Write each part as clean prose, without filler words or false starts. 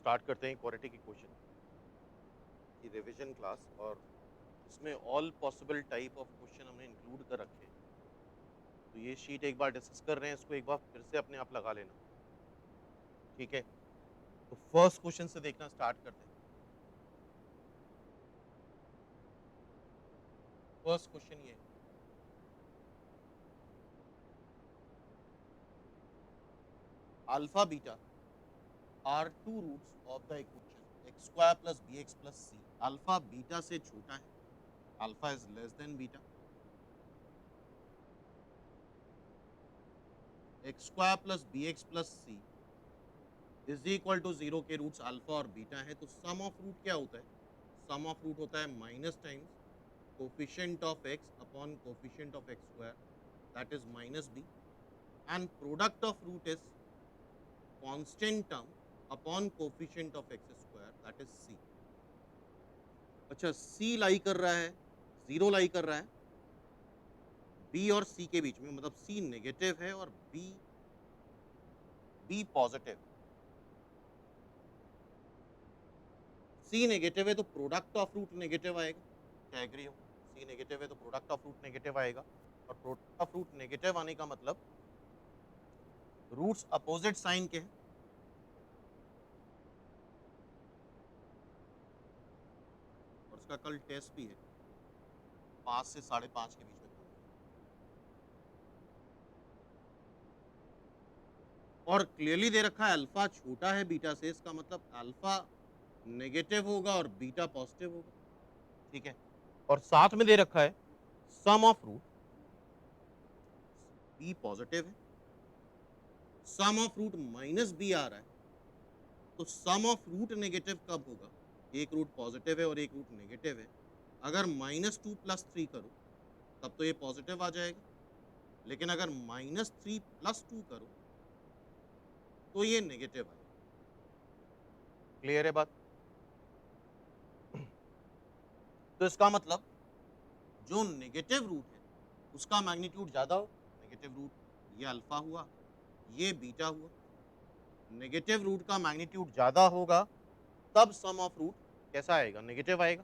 Start करते हैं quadratic equation की रिवीजन क्लास। और इसमें all possible type of question हमने इंक्लूड कर रखे हैं। तो ये शीट एक बार डिस्कस कर रहे हैं, इसको एक बार फिर से अपने आप लगा लेना। ठीक है, तो फर्स्ट क्वेश्चन से देखना स्टार्ट करते हैं। फर्स्ट क्वेश्चन ये है, alpha beta are two roots of the equation x square plus B x plus c. Alpha beta से छोटा है, alpha is less than beta. X square plus B x plus c is equal to zero के roots alpha और beta है। तो sum of root क्या होता है? सम ऑफ रूट होता है minus times coefficient of x upon coefficient of x square, that is minus b, and product of root is constant term upon coefficient of x square, that is c. अच्छा, c लाई कर रहा है, zero लाई कर रहा है B और सी के बीच में, मतलब सी नेगेटिव है और बी पॉजिटिव। सी नेगेटिव है तो प्रोडक्ट ऑफ रूट नेगेटिव आएगा। क्या एग्री हो? सी नेगेटिव है तो प्रोडक्ट ऑफ रूट नेगेटिव आएगा, और प्रोडक्ट ऑफ रूट नेगेटिव आने का मतलब रूट्स अपोजिट साइन के हैं। और उसका कल टेस्ट भी है, 5 से 5.5 के बीच में करना है। और क्लियरली दे रखा है अल्फा छोटा है बीटा से, इसका मतलब अल्फा नेगेटिव होगा और बीटा पॉजिटिव होगा। ठीक है, और साथ में दे रखा है sum of root, B positive है, sum of root minus B आ रहा है। तो सम ऑफ रूट नेगेटिव कब होगा? एक रूट पॉजिटिव है और एक रूट नेगेटिव है। अगर -2 + 3 करो तब तो ये पॉजिटिव आ जाएगा, लेकिन अगर -3 + 2 करो तो ये नेगेटिव आएगा। क्लियर है बात? तो इसका मतलब जो नेगेटिव रूट है उसका मैग्नीट्यूड ज्यादा हो। नेगेटिव रूट ये अल्फा हुआ, ये बीटा हुआ। नेगेटिव रूट का मैग्नीट्यूड ज्यादा होगा तब सम ऑफ रूट कैसा आएगा? नेगेटिव आएगा।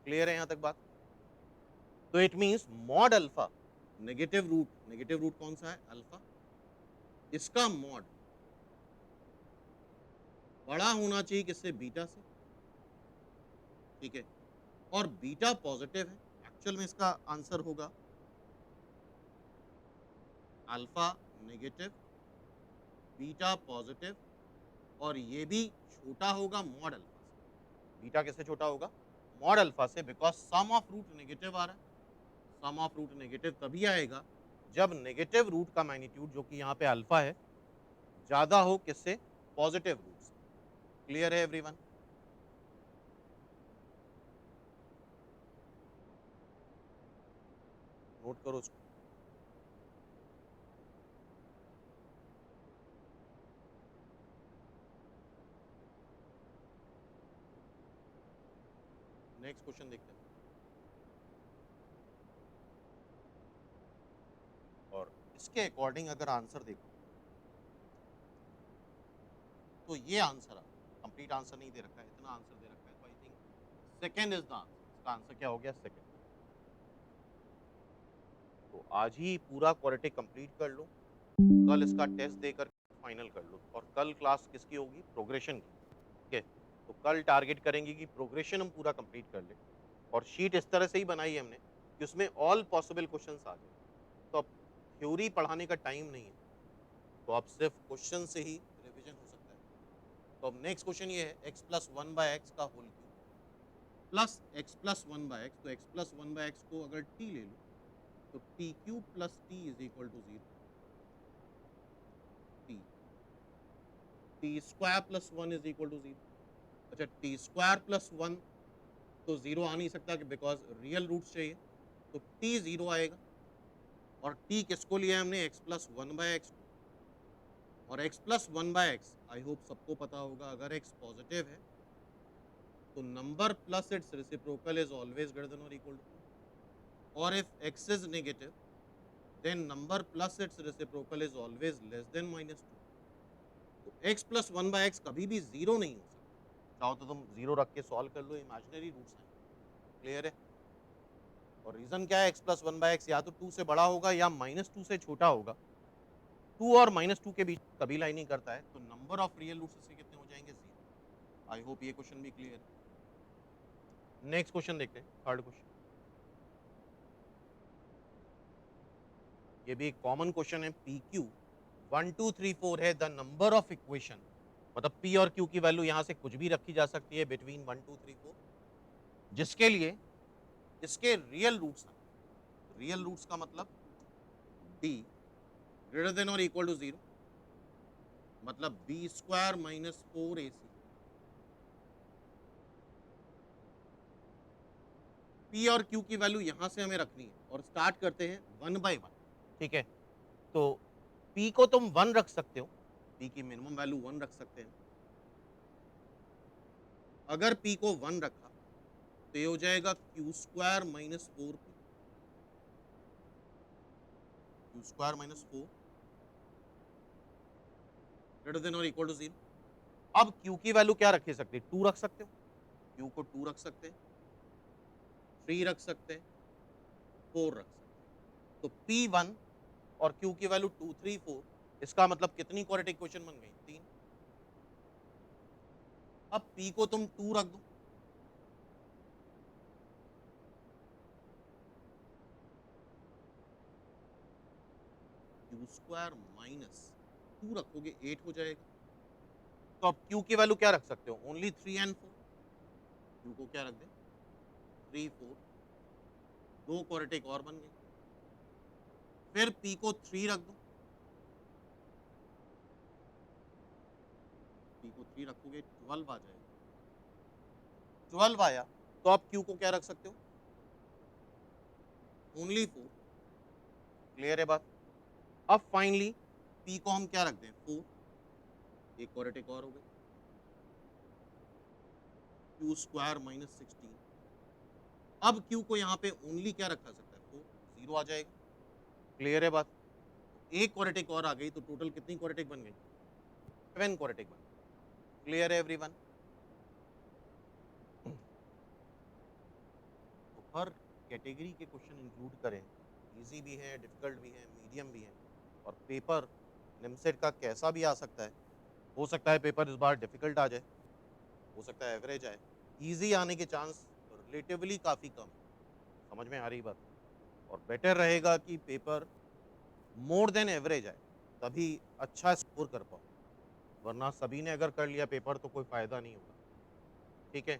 क्लियर है यहां तक बात? तो it means mod alpha, negative root कौन सा है? अल्फा। इसका मॉड बड़ा होना चाहिए किससे? बीटा से। ठीक है, और बीटा पॉजिटिव है। एक्चुअल में इसका आंसर होगा अल्फा नेगेटिव, बीटा पॉजिटिव, और ये भी छोटा होगा मॉड अल्फा से। बीटा किससे छोटा होगा? मॉड अल्फा से, because sum of root negative आ रहा है। सम ऑफ रूट नेगेटिव तभी आएगा जब नेगेटिव रूट का मैग्नीट्यूड, जो कि यहाँ पे अल्फा है, ज्यादा हो किससे? पॉजिटिव रूट से। क्लियर है एवरीवन? नोट करो उसको। नेक्स्ट क्वेश्चन देखते हैं। और इसके अकॉर्डिंग अगर आंसर देखो तो ये आंसर आ, कंप्लीट आंसर नहीं दे रखा है, इतना आंसर दे रखा है, तो I think second is the answer. इसका आंसर क्या हो गया? सेकंड। तो आज ही पूरा क्वाड्रेटिक कंप्लीट कर लो, कल इसका टेस्ट देकर फाइनल कर लो। और कल क्लास किसकी होगी? प्रोग्रेशन की। ठीक है, तो कल टारगेट करेंगे कि प्रोग्रेशन हम पूरा कंप्लीट कर ले। और शीट इस तरह से ही बनाई है हमने कि उसमें ऑल पॉसिबल क्वेश्चंस आ जाए। तो अब थ्योरी पढ़ाने का टाइम नहीं है, तो अब सिर्फ क्वेश्चन से ही रिवीजन हो सकता है। तो अब नेक्स्ट क्वेश्चन ये है, x+1/x का होल क्यूब प्लस x+1/x। तो x+1/x को अगर t ले लो तो t³ + t is equal to 0। t² + 1 is equal to 0। अच्छा, t² + 1 तो 0 आ नहीं सकता कि बिकॉज रियल रूट्स चाहिए, तो t 0 आएगा। और t किसको लिया है हमने? x+1/x को। और x+1/x आई होप सबको पता होगा, अगर x पॉजिटिव है तो number plus its reciprocal is always greater than और इक्वल टू 2। और if x is negative then number plus its reciprocal is always less than -2। तो x प्लस 1/x कभी भी जीरो नहीं हो सकता। चाहो तो तुम जीरो रख के सॉल्व कर लो, इमेजिनरी रूट्स हैं। क्लियर है? और रीजन क्या है, x प्लस 1/x या तो 2 से बड़ा होगा या -2 से छोटा होगा। 2 और -2 के बीच कभी लाई नहीं करता है, तो नंबर ऑफ रियल रूट्स इसके कितने हो जाएंगे? 0। आई होप ये क्वेश्चन भी क्लियर है। नेक्स्ट क्वेश्चन देखते हैं, थर्ड क्वेश्चन। ये भी एक कॉमन क्वेश्चन है। पी क्यू 1 2 3 4 है द नंबर ऑफ इक्वेशन, मतलब पी और क्यू की वैल्यू यहां से कुछ भी रखी जा सकती है बिटवीन 1 2 3 4, जिसके लिए इसके रियल रूट्स हैं। रियल रूट्स का मतलब डी ग्रेटर देन और इक्वल टू 0, मतलब b square minus 4ac। P और क्यू की वैल्यू यहां से हमें रखनी है और स्टार्ट करते हैं 1/1। ठीक है, तो पी को तुम 1 रख सकते हो, पी की मिनिमम वैल्यू 1 रख सकते हैं। अगर पी को 1 रखा तो ये हो जाएगा Q square minus 4p, Q square minus 4 greater than और इक्वल टू 0। अब क्यू की वैल्यू क्या रखी सकते हैं? 2 रख सकते हो, क्यू को 2 रख सकते हैं, 3 रख सकते हैं, 4 रख सकते हैं। तो P1 और Q की वैल्यू 2 3 4, इसका मतलब कितनी क्वाड्रेटिक इक्वेशन बन गई? 3। अब P को तुम 2 रख दो, क्यू स्क्वायर माइनस 2 रखोगे 8 हो जाएगा। तो अब Q की वैल्यू क्या रख सकते हो? Only 3 and 4। Q को क्या रख दें? 3 4, दो क्वाड्रेटिक और बन गई। फिर P को 3 रख दो, P को 3 रखोगे 12 आ जाएगा। 12 आया तो आप Q को क्या रख सकते हो? ओनली 4। क्लियर है बात? अब फाइनली P को हम क्या रख दें? 4, एक क्वाड्रेटिक और हो गई, क्यू स्क्वायर माइनस 16। अब क्यू को यहाँ पे ओनली क्या रखा सकता है? 4, 0 आ जाएगा। क्लियर है बात? एक क्वाड्रेटिक और आ गई तो टोटल कितनी क्वाड्रेटिक बन गई? 7 क्वाड्रेटिक बन गई। क्लियर है एवरीवन? तो हर कैटेगरी के क्वेश्चन इंक्लूड करें, इजी भी है, डिफिकल्ट भी है, मीडियम भी है। और पेपर निमसेट का कैसा भी आ सकता है। हो सकता है पेपर इस बार डिफिकल्ट आ जाए, हो सकता है एवरेज आए, इजी आने के चांस रिलेटिवली काफ़ी कम है। समझ में आ रही बात? और बेटर रहेगा कि पेपर मोर देन एवरेज आए, तभी अच्छा स्कोर कर पाओ। वरना सभी ने अगर कर लिया पेपर तो कोई फ़ायदा नहीं होगा। ठीक है?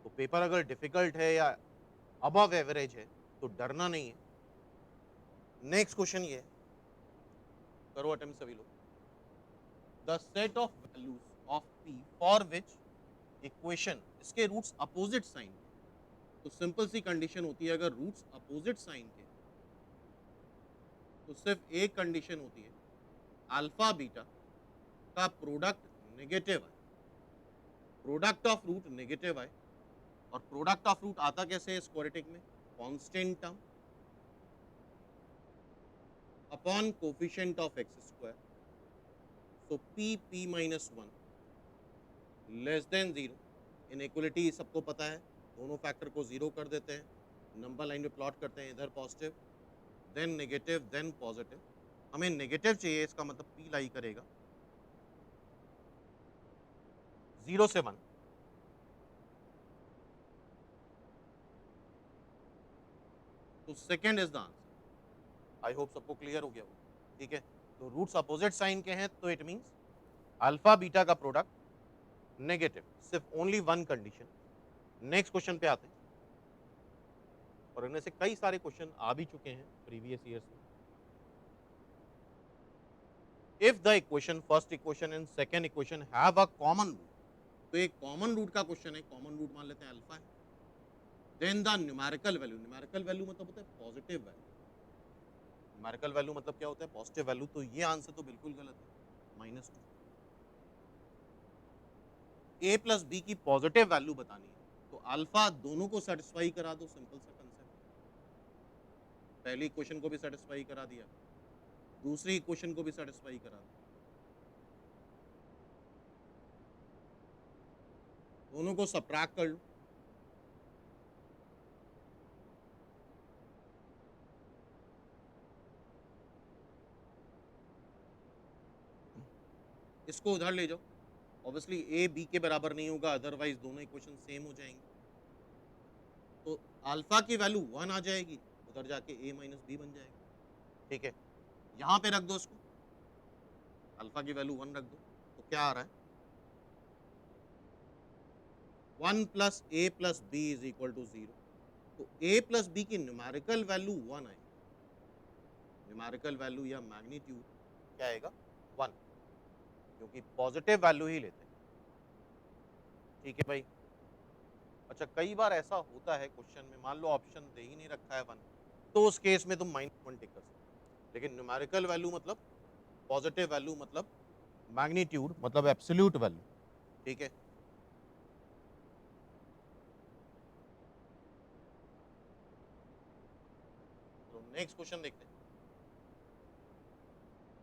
तो पेपर अगर डिफ़िकल्ट है या अबव एवरेज है तो डरना नहीं है। नेक्स्ट क्वेश्चन ये है, करो अटेम्प्ट सभी लोग। The set of values of p for which equation, इसके रूट्स अपोजिट साइन के। तो सिंपल सी कंडीशन होती है, अगर रूट्स अपोजिट साइन के तो सिर्फ एक कंडीशन होती है, अल्फा बीटा का प्रोडक्ट नेगेटिव आए। प्रोडक्ट ऑफ रूट नेगेटिव आए। और प्रोडक्ट ऑफ रूट आता कैसे है स्क्वाड्रेटिक में? Constant term upon coefficient of x square. So p minus 1 less than 0। Inequality सबको पता है, दोनों फैक्टर को 0 कर देते हैं, नंबर लाइन में प्लॉट करते हैं, इधर positive then negative then positive. हमें नेगेटिव चाहिए, इसका मतलब p लाई करेगा 0 से 1। तो second is the answer. I hope सबको क्लियर हो गया होगा। ठीक है, तो रूट्स अपोजिट साइन के हैं तो इट मीन्स अल्फा बीटा का प्रोडक्ट नेगेटिव, सिर्फ only one condition. Next question पे आते हैं, और इनमें से कई सारे क्वेश्चन आ भी चुके हैं प्रीवियस ईयर्स में। If the equation first equation and second equation have a common root, तो एक कॉमन रूट का क्वेश्चन है, कॉमन रूट मान लेते हैं अल्फा है। Then the numerical value, numerical value मतलब होता है पॉजिटिव वैल्यू। न्यूमेरिकल वैल्यू मतलब क्या होता है? Positive value. तो ये आंसर तो बिल्कुल गलत है, -2। ए प्लस बी की पॉजिटिव वैल्यू बतानी है तो अल्फा दोनों को सेटिस्फाई करा दो, सिंपल सा कंसेप्ट। पहली इक्वेशन को भी सेटिस्फाई करा दिया, दूसरी इक्वेशन को भी सेटिस्फाई करा दो। दोनों को सबट्रैक्ट कर लो। इसको उधर ले जाओ, ऑब्वियसली ए बी के बराबर नहीं होगा, अदरवाइज दोनों इक्वेशन सेम हो जाएंगे। तो अल्फा की वैल्यू 1 आ जाएगी, उधर जाके ए माइनस बी बन जाएगा। ठीक है, यहाँ पे रख दो इसको, अल्फा की वैल्यू 1 रख दो, तो क्या आ रहा है 1 plus a plus b is equal to 0। तो ए प्लस बी की न्यूमेरिकल वैल्यू 1 आएगी, न्यूमेरिकल वैल्यू या मैग्नीट्यूड क्या आएगा 1, क्योंकि पॉजिटिव वैल्यू ही लेते हैं। ठीक है भाई। अच्छा, कई बार ऐसा होता है क्वेश्चन में, मान लो ऑप्शन दे ही नहीं रखा है 1, तो उस केस में तुम -1 टिक कर सकते हो, लेकिन न्यूमेरिकल वैल्यू मतलब पॉजिटिव वैल्यू मतलब मैग्नीट्यूड मतलब एब्सोल्यूट वैल्यू। ठीक है, तो नेक्स्ट क्वेश्चन देखते हैं।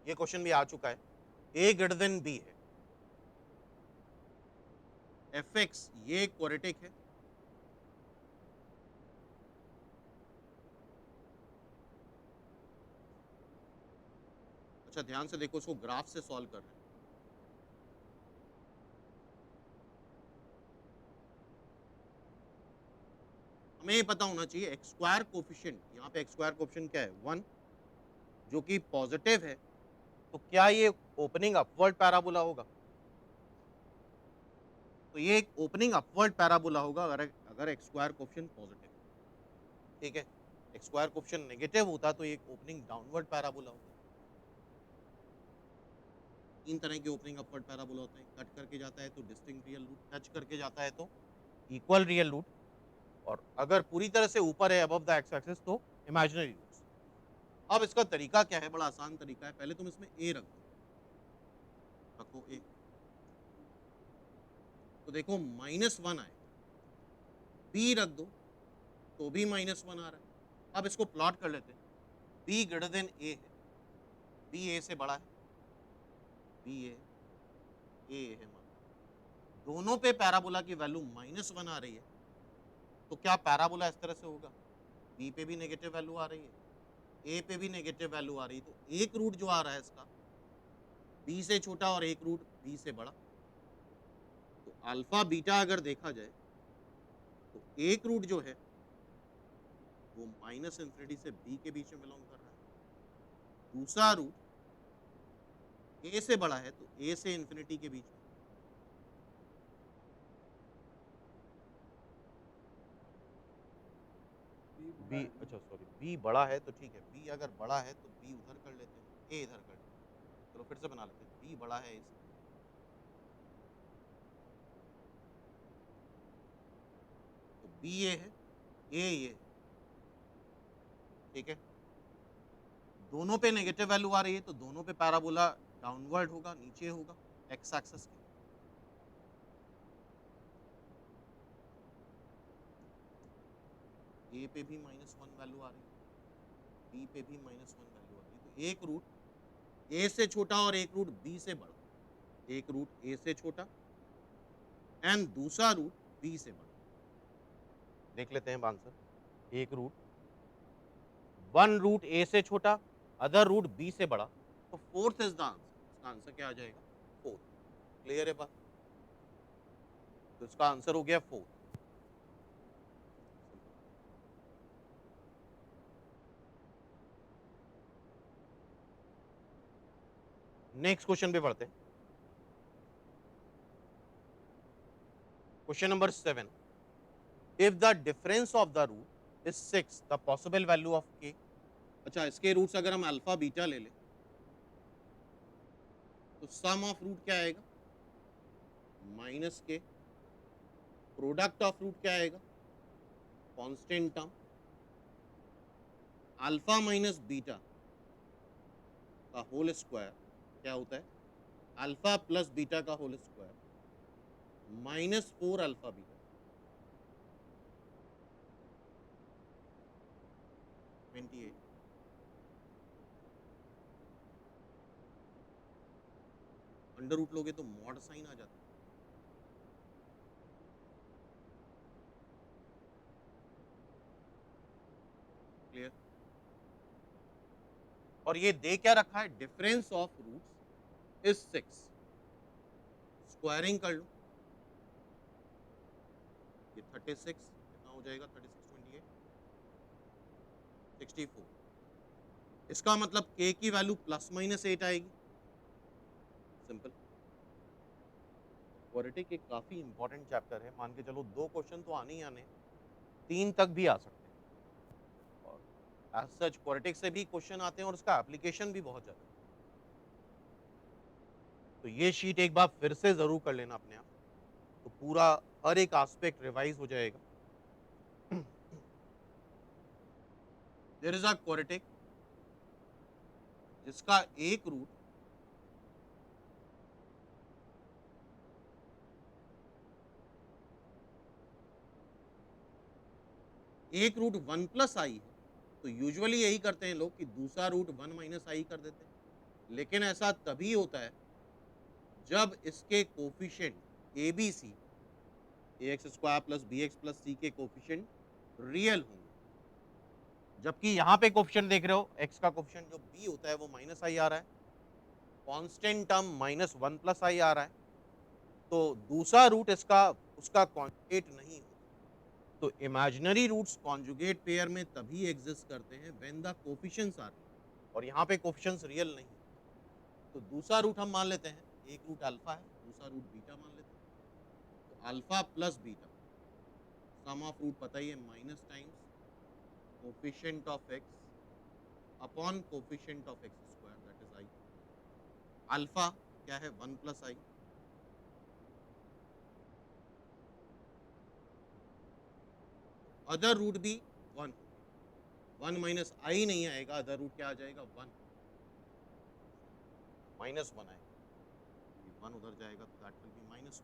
ये क्वेश्चन भी आ चुका है, ए ग्रेटर देन बी है, एफ एक्स ये क्वाड्रेटिक है, अच्छा ध्यान से देखो, इसको ग्राफ से सॉल्व कर रहे हैं। हमें ये पता होना चाहिए एक्स स्क्वायर कोफिशिएंट, यहाँ पे एक्स स्क्वायर कोफिशिएंट क्या है 1, जो कि पॉजिटिव है, तो क्या ये ओपनिंग अपवर्ड पैराबोला होगा? तो ये एक ओपनिंग अपवर्ड पैराबोला होगा अगर अगर एक्स स्क्वायर कोफिशिएंट पॉजिटिव। ठीक है, एक्स स्क्वायर कोफिशिएंट नेगेटिव होता तो ये एक ओपनिंग डाउनवर्ड पैराबोला होता। तीन तरह के ओपनिंग अपवर्ड पैराबोला होते हैं, कट करके जाता है तो डिस्टिंक्ट रियल रूट, टच करके जाता है तो इक्वल रियल रूट, और अगर पूरी तरह से ऊपर है अबव द एक्स एक्सिस तो इमेजिनरी रूट्स। अब इसका तरीका क्या है, बड़ा आसान तरीका है, पहले तुम इसमें ए रख दो, रखो ए, तो देखो -1 आएगा, बी रख दो तो भी -1 आ रहा है। अब इसको प्लॉट कर लेते हैं, बी ग्रेटर देन ए है, बी ए से बड़ा है, बी ए है मान, दोनों पे पैराबोला की वैल्यू -1 आ रही है, तो क्या पैराबोला इस तरह से होगा, बी पे भी नेगेटिव वैल्यू आ रही है, ए पे भी नेगेटिव वैल्यू आ रही है, तो एक रूट जो आ रहा है इसका बी से छोटा और एक रूट बी से बड़ा, तो अल्फा बीटा अगर देखा जाए तो एक रूट जो है वो -∞ से बी के बीच में बिलोंग कर रहा है, दूसरा रूट ए से बड़ा है तो ए से इन्फिनिटी के बीच में। बी अच्छा सॉरी, बी बड़ा है तो ठीक है, बी अगर बड़ा है तो बी उधर कर लेते हैं, ए इधर कर लेते हैं, चलो फिर से बना लेते हैं, बी बड़ा है ए से, तो बी ए है, ए ये है। ठीक है, दोनों पे नेगेटिव वैल्यू आ रही है तो दोनों पे पैराबोला डाउनवर्ड होगा, नीचे होगा एक्स एक्सिस के। ए पे भी -1 वैल्यू आ रही है, बी पे भी -1 वैल्यू आ रही है, तो एक रूट ए से छोटा और एक रूट बी से बड़ा, एक रूट ए से छोटा एंड दूसरा रूट बी से बड़ा। देख लेते हैं आंसर, एक रूट, वन रूट ए से छोटा, अदर रूट बी से बड़ा, तो फोर्थ इज द आंसर, इसका आंसर क्या आ जाएगा फोर्थ। क्लियर है बात, तो इसका आंसर हो गया फोर्थ। नेक्स्ट क्वेश्चन पे बढ़ते हैं, question number 7, if the difference of the root is 6 the possible value of k. अच्छा, इसके रूट्स अगर हम अल्फा बीटा ले लें तो सम ऑफ रूट क्या आएगा -के, प्रोडक्ट ऑफ रूट क्या आएगा constant term, alpha minus beta का होल स्क्वायर क्या होता है अल्फा प्लस बीटा का whole square -4 alpha beta 28। Under root लोगे तो मॉड साइन आ जाता है, क्लियर। और ये दे क्या रखा है, difference of roots is 6, squaring कर लो, ये 36 कितना हो जाएगा, 36 28 64। इसका मतलब k की वैल्यू ±8 आएगी, सिंपल। क्वाड्रेटिक एक काफी इंपॉर्टेंट चैप्टर है, मान के चलो 2 क्वेश्चन तो आने ही आने, 3 तक भी आ सकते हैं। और एज सच क्वाड्रेटिक से भी क्वेश्चन आते हैं और उसका एप्लीकेशन भी बहुत ज्यादा है। तो ये शीट एक बार फिर से जरूर कर लेना अपने आप, तो पूरा हर एक एस्पेक्ट रिवाइज हो जाएगा। देयर इज अ क्वाड्रेटिक जिसका एक रूट वन प्लस आई है, तो यूजुअली यही करते हैं लोग कि दूसरा रूट 1 माइनस आई कर देते हैं, लेकिन ऐसा तभी होता है जब इसके coefficient A B C, A x square plus B x plus C के कोफिशिएंट रियल होंगे। जबकि यहाँ पे कोफिशिएंट देख रहे हो, एक्स का कोफिशिएंट जो बी होता है वो माइनस आई आ रहा है, कांस्टेंट टर्म -1 प्लस आई आ रहा है, तो दूसरा रूट इसका उसका कॉन्जुगेट नहीं होता। तो इमेजिनरी रूट्स कॉन्जुगेट पेयर में तभी एग्जिस्ट करते हैं when the coefficients are real, और यहाँ पे कोफिशिएंट्स रियल नहीं। तो दूसरा रूट हम मान लेते हैं, एक रूट अल्फा है, दूसरा रूट बीटा मान लेते हैं। तो alpha plus beta, sum of root पता ही है, minus times coefficient of x upon coefficient of x square, that is i. Alpha क्या है, 1 प्लस आई, अदर रूट भी 1 होंगे, 1 माइनस आई नहीं आएगा, अदर रूट क्या आ जाएगा, 1 -1 आएगा, 1 उधर जाएगा तो that will be -1,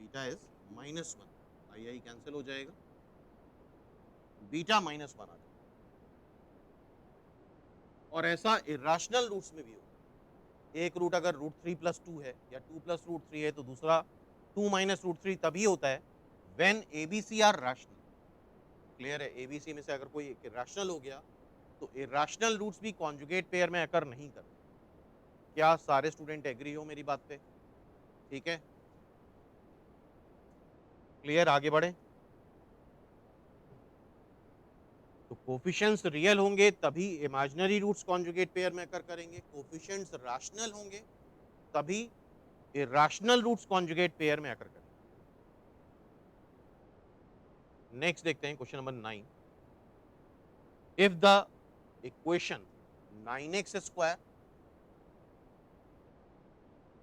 beta is -1, I I cancel हो जाएगा, बीटा -1 आ जाएगा। और ऐसा इरेशनल रूट्स में भी होगा, एक रूट अगर √3 + 2 है या 2 + √3 है, तो दूसरा 2 - √3 तभी होता है when ABC are rational. Clear है, एबीसी में से अगर कोई एक इरेशनल हो गया तो इरेशनल रूट्स भी कॉन्जुगेट पेयर में अकर नहीं करते। क्या सारे स्टूडेंट एग्री हो मेरी बात पे? ठीक है, क्लियर, आगे बढ़े। तो कोफिशिएंट्स रियल होंगे तभी इमेजिनरी रूट्स कॉन्जुगेट पेयर में अकर करेंगे, कोफिशिएंट्स रैशनल होंगे तभी इरेशनल रूट्स कॉन्जुगेट पेयर में अकर करेंगे। नेक्स्ट देखते हैं question number 9। If the equation 9x square,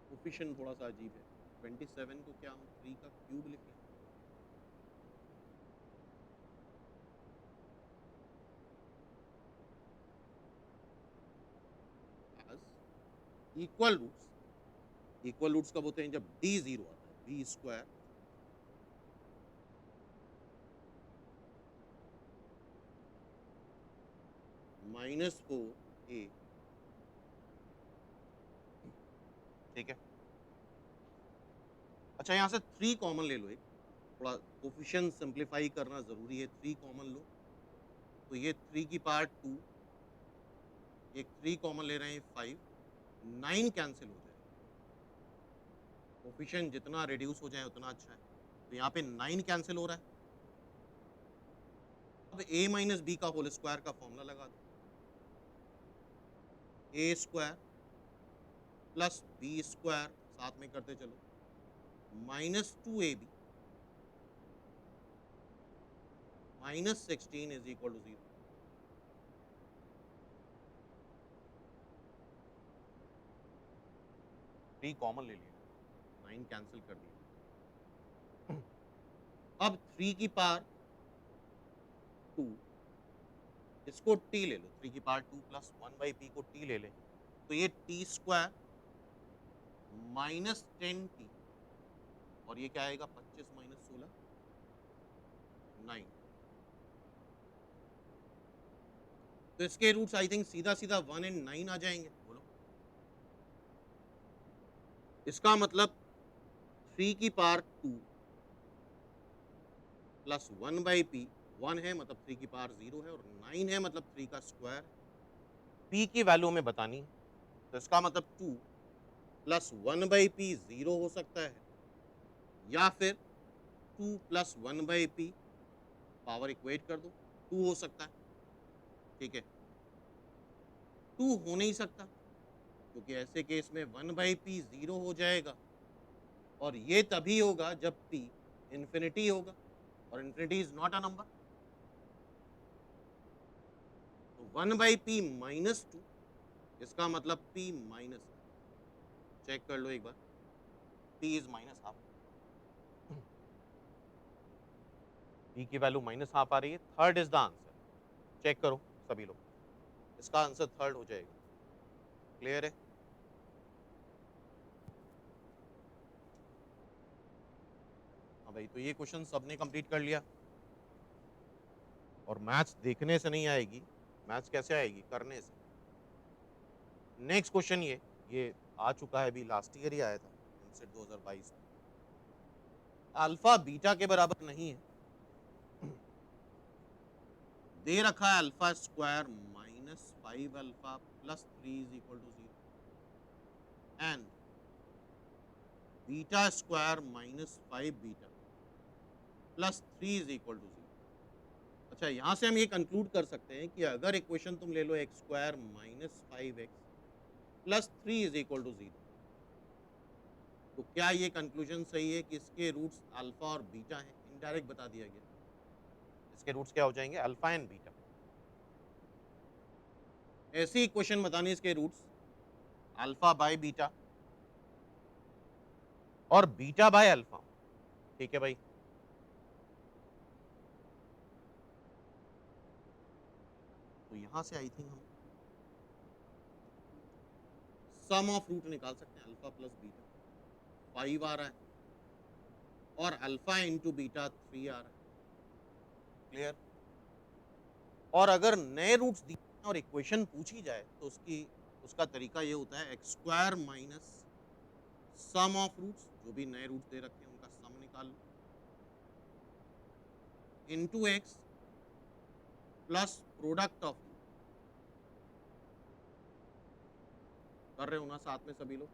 coefficient थोड़ा सा अजीब है, 27 को क्या हम 3 का क्यूब लिख लें, इक्वल रूट्स, इक्वल रूट्स कब होते हैं, जब d 0 आता है, b स्क्वायर -4a, ठीक है। अच्छा, यहाँ से 3 कॉमन ले लो, एक थोड़ा कोफिशिएंट सिंप्लीफाई करना जरूरी है, 3 कॉमन लो, तो ये 3 की पावर 2, एक 3 कॉमन ले रहे हैं 5, 9 कैंसिल हो जाएगा, कोफिशिएंट जितना रिड्यूस हो जाए उतना अच्छा है, तो यहाँ पे 9 कैंसिल हो रहा है। अब a माइनस बी का होल स्क्वायर का फॉर्मूला लगा दो, a square plus b square साथ में करते चलो, -2ab -16 is equal to 0। 3 common ले लिया, 9 कैंसिल कर दिया। अब 3 की पावर 2, इसको t ले लो, 3 की पावर 2 प्लस 1/p को t ले लें, तो ये t स्क्वायर -10t, और ये क्या आएगा, 25 - 16 9। तो इसके रूट्स आई थिंक सीधा सीधा 1 एंड 9 आ जाएंगे, बोलो। इसका मतलब 3 की पावर 2 प्लस 1/p, 1 है मतलब 3 की पावर 0 है, और 9 है मतलब 3 का स्क्वायर। p की वैल्यू हमें बतानी है, तो इसका मतलब 2 प्लस 1/p 0 हो सकता है, या फिर 2 प्लस 1/p, पावर इक्वेट कर दो, 2 हो सकता है, ठीक है। 2 हो नहीं सकता, क्योंकि ऐसे केस में 1/p 0 हो जाएगा, और ये तभी होगा जब p इन्फिनिटी होगा, और infinity is not a number. तो 1/p माइनस 2, इसका मतलब p माइनस, चेक कर लो एक बार, p is minus half, p की वैल्यू माइनस हाफ आ रही है, third is the answer. Check करो सभी लोग, इसका आंसर थर्ड हो जाएगा। क्लियर है? हाँ भाई, तो ये क्वेश्चन सबने कंप्लीट कर लिया, और मैथ्स देखने से नहीं आएगी, मैथ्स कैसे आएगी? करने से। नेक्स्ट क्वेश्चन ये आ चुका है, अभी लास्ट ईयर ही आया था एमसेट 2022 में। अल्फा बीटा के बराबर नहीं है, दे रखा है alpha square minus 5 alpha plus 3 is equal to 0, and beta square minus 5 beta plus 3 is equal to 0। अच्छा, यहाँ से हम ये कंक्लूड कर सकते हैं कि अगर इक्वेशन तुम ले लो x square minus 5x plus 3 is equal to 0, तो क्या ये कंक्लूजन सही है कि इसके रूट्स अल्फा और बीटा हैं? इनडायरेक्ट बता दिया गया, इसके रूट्स क्या हो जाएंगे? Alpha and beta. ऐसी इक्वेशन बतानी इसके रूट्स अल्फा बाय बीटा और बीटा बाय अल्फा, ठीक है भाई। तो यहां से आई थिंक हम सम ऑफ रूट निकाल सकते हैं, अल्फा प्लस बीटा 5 आ रहा है, और अल्फा इंटू बीटा 3 आ रहा है। क्लियर? और अगर नए रूट्स दिए हैं और इक्वेशन पूछी जाए, तो उसका तरीका ये होता है x square minus sum of roots, जो भी नए रूट्स दे रखे हैं उनका सम निकाल लो, into x plus product of root. कर रहे हो ना साथ में सभी लोग?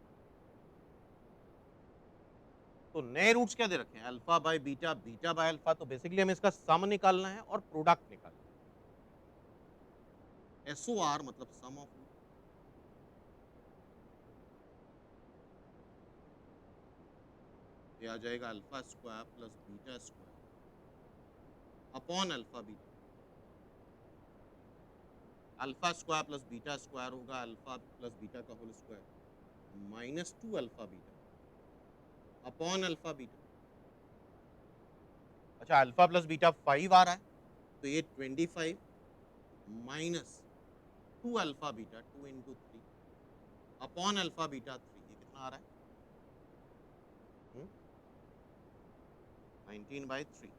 तो नए रूट्स क्या दे रखे हैं? Alpha by beta, beta by alpha, तो बेसिकली हमें इसका सम निकालना है और प्रोडक्ट निकालना है। SOR मतलब सम ऑफ रूट, ये आ जाएगा alpha square plus beta square upon alpha beta. Alpha square plus beta square होगा अल्फा प्लस बीटा का whole square minus 2 alpha beta upon alpha beta. अच्छा, अल्फा प्लस बीटा 5 आ रहा है, तो ये 25 minus 2 alpha beta 2 into 3 upon alpha beta 3, ये कितना आ रहा है? 19/3।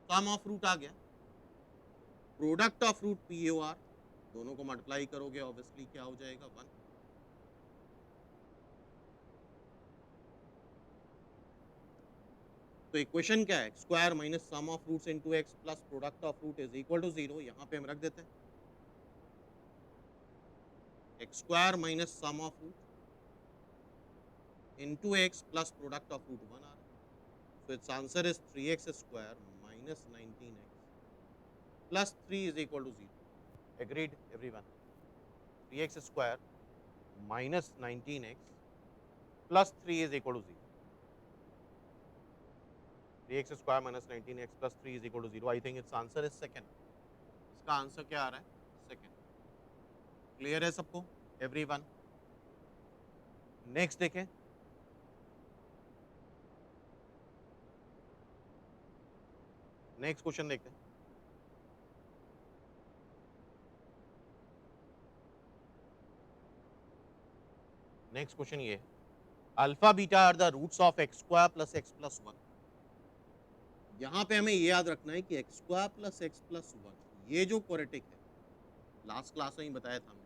सम ऑफ रूट आ गया, प्रोडक्ट ऑफ रूट POR, दोनों को मल्टीप्लाई करोगे ऑब्वियसली क्या हो जाएगा? 1। तो इक्वेशन क्या है? Square minus sum of roots into x plus product of root is equal to 0। यहाँ पे हम रख देते हैं x square minus sum of root into x plus product of root 1 आ रहा है, so its answer is 3x square minus 19x plus 3 is equal to 0. Agreed everyone? 3x square minus 19x plus 3 is equal to 0. 3x square minus 19x plus 3 is equal to 0. I think its answer is second. इसका answer क्या आ रहा है? Second. Clear है सबको? Everyone? Next देखें, next question देखते हैं। नेक्स्ट क्वेश्चन ये है, alpha beta are the roots of x square plus x plus 1। यहाँ पे हमें ये याद रखना है कि x square plus x plus 1, ये जो क्वाड्रेटिक है, लास्ट क्लास में ही बताया था हमने,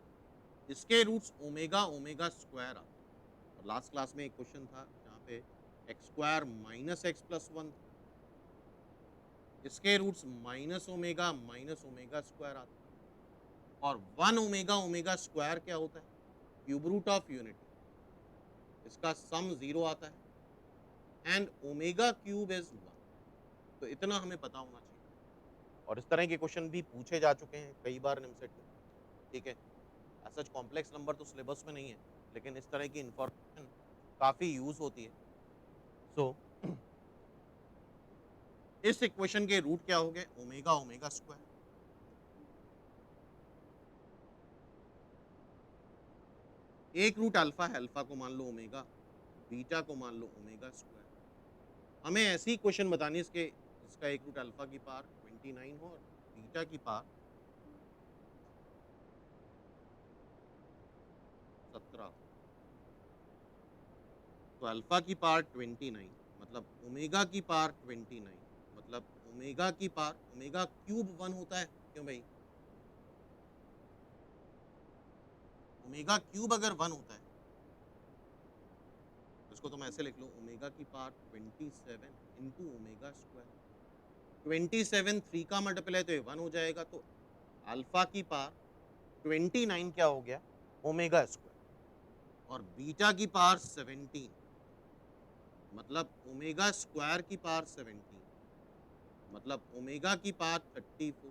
इसके रूट्स ओमेगा ओमेगा स्क्वायर आते हैं। और लास्ट क्लास में एक क्वेश्चन था जहाँ पे x square minus x plus 1 था, इसके रूट्स माइनस ओमेगा स्क्वायर आता है, और 1 ओमेगा ओमेगा स्क्वायर क्या होता है? क्यूब रूट ऑफ यूनिटी, इसका सम 0 आता है, एंड ओमेगा क्यूब इज 1। तो इतना हमें पता होना चाहिए, और इस तरह के क्वेश्चन भी पूछे जा चुके हैं कई बार निमसेट में, ठीक है। सच कॉम्प्लेक्स नंबर तो सिलेबस में नहीं है, लेकिन इस तरह की इंफॉर्मेशन काफ़ी यूज़ होती है। सो इस इक्वेशन के रूट क्या हो गए? Omega omega square. एक रूट अल्फा है, अल्फा को मान लो ओमेगा, बीटा को मान लो ओमेगा स्क्वायर। हमें ऐसी क्वेश्चन बतानी है इसके, जिसका एक रूट अल्फा की पावर 29 हो और बीटा की पावर 17 हो। तो अल्फा की पावर 29 मतलब ओमेगा की पावर 29 मतलब ओमेगा की पावर, ओमेगा क्यूब 1 होता है, क्यों भाई? ओमेगा क्यूब अगर 1 होता है, तो इसको तुम ऐसे लिख लो, ओमेगा की पावर 27 इंटू ओमेगा स्क्वायर। 27 3 का मल्टीप्लाई तो ये 1 हो जाएगा, तो अल्फा की पावर 29 क्या हो गया? Omega square. और बीटा की पावर 17 मतलब ओमेगा स्क्वायर की पावर 17 मतलब ओमेगा की पावर 34।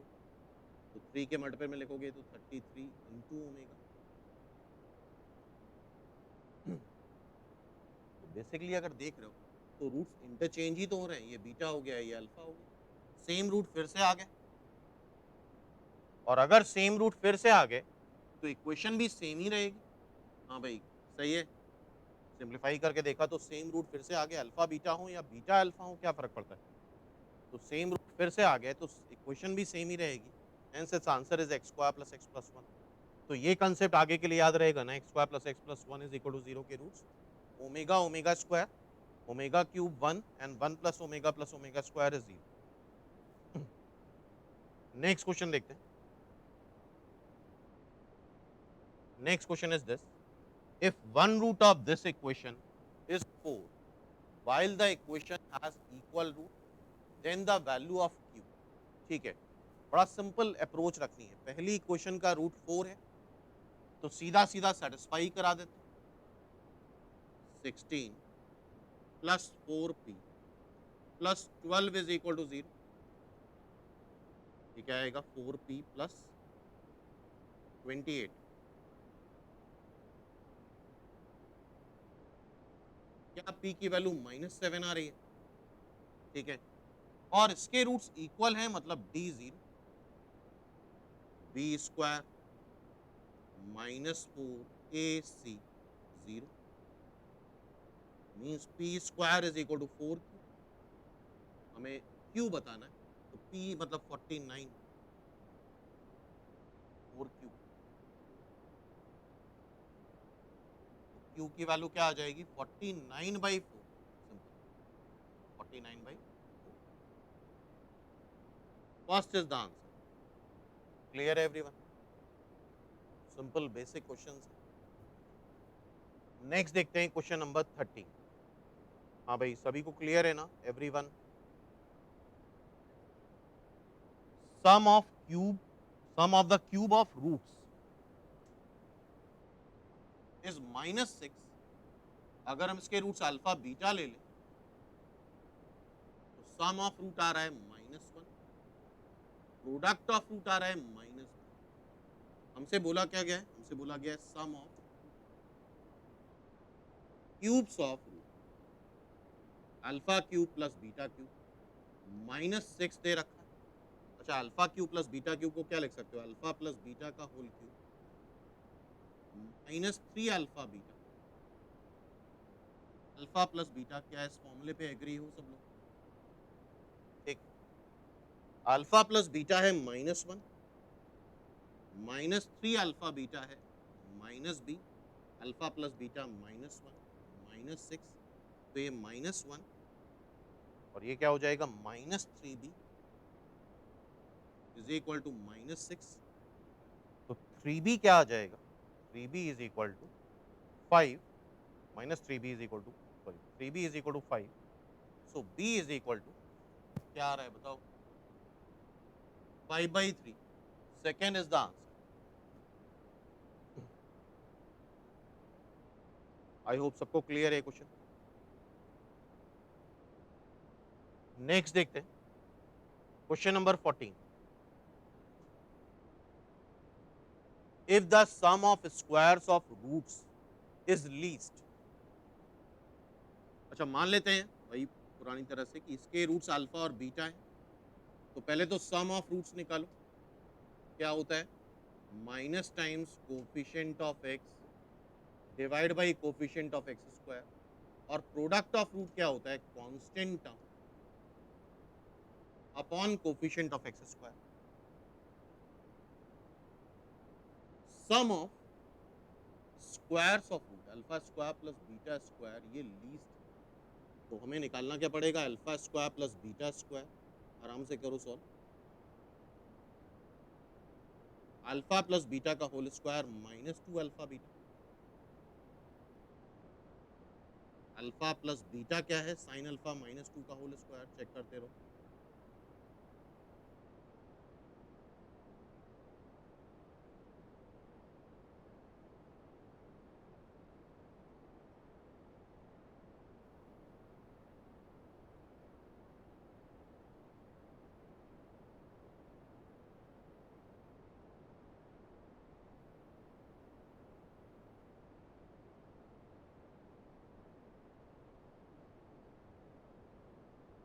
तो 3 के मल्टीपल में लिखोगे तो 33 इंटू ओमेगा। तो बेसिकली अगर देख रहे हो तो रूट्स इंटरचेंज ही तो हो रहे हैं, ये बीटा हो गया, ये अल्फा हो गया, सेम रूट फिर से आ गए। और अगर सेम रूट फिर से आ गए तो इक्वेशन भी सेम ही रहेगी। हाँ भाई, सही है। सिंप्लीफाई करके देखा तो सेम रूट फिर से आ गए, अल्फा बीटा हो या बीटा अल्फा हो, क्या फर्क पड़ता है? तो सेम रूट फिर से आ गए तो इक्वेशन भी सेम ही रहेगी। Hence it's answer is x square plus x plus 1। तो ये कंसेप्ट आगे के लिए याद रहेगा ना, x square plus x plus 1 is equal to 0 के roots omega omega square, omega cube 1 and 1 plus omega square is 0। Next question देखते हैं। Next question is this, if one root of this equation is 4 while the equation has equal root, then the value of q। ठीक है, बड़ा simple approach रखनी है। पहली equation का root 4 है, तो सीधा सीधा सेटिस्फाई करा देते हैं। 16 plus 4p plus 12 is equal to 0। ये क्या आएगा? 4p plus 28। क्या p की वैल्यू -7 आ रही है? ठीक है, और इसके रूट्स इक्वल हैं, मतलब d 0, b square -4ac 0 means p square is equal to 4q। हमें q बताना है, तो p मतलब 49, 4q। तो q की वैल्यू क्या आ जाएगी? 49/4। Simple, 49/4। First is the answer. Clear है एवरीवन? सिंपल बेसिक क्वेश्चंस है। नेक्स्ट देखते हैं क्वेश्चन नंबर 30। हाँ भाई, सभी को क्लियर है ना everyone? Sum of cube, sum of the cube of roots is -6। अगर हम इसके रूट्स अल्फा बीटा ले लें तो सम ऑफ रूट आ रहा है -1, प्रोडक्ट ऑफ रूट आ रहा है -1। हमसे बोला क्या गया है? हमसे बोला गया है sum of cubes of root, alpha cube plus beta cube, -6 दे रखा है। अच्छा, alpha cube plus beta cube को क्या लिख सकते हो? अल्फा प्लस बीटा का whole cube -3 alpha beta. Alpha plus beta क्या है? इस फॉर्मूले पे एग्री हो सब लोग? ठीक, अल्फा प्लस बीटा है -1, -3 अल्फा बीटा है -b, अल्फा प्लस बीटा -1 -6, तो ये -1 और ये क्या हो जाएगा? -3b is equal to -6। तो 3b क्या आ जाएगा? 3b is equal to 5 -3b is equal to, sorry, 3b is equal to 5। So b is equal to क्या आ रहा है बताओ? 5/3 second is the answer. I hope सबको क्लियर है क्वेश्चन। नेक्स्ट देखते हैं question number 14। If the sum of squares of roots is least. अच्छा मान लेते हैं वही पुरानी तरह से कि इसके रूट्स अल्फा और बीटा है, तो पहले तो सम ऑफ रूट्स निकालो। क्या होता है? Minus times coefficient of x divide by coefficient of x square, और प्रोडक्ट ऑफ रूट क्या होता है? Constant term upon coefficient of x square. Sum of squares of root alpha square plus beta square ये least, तो हमें निकालना क्या पड़ेगा? Alpha square plus beta square. आराम से करो सॉल्व। अल्फा प्लस बीटा का whole square -2 alpha beta. Alpha plus beta क्या है? साइन अल्फा -2 का होल स्क्वायर। चेक करते रहो।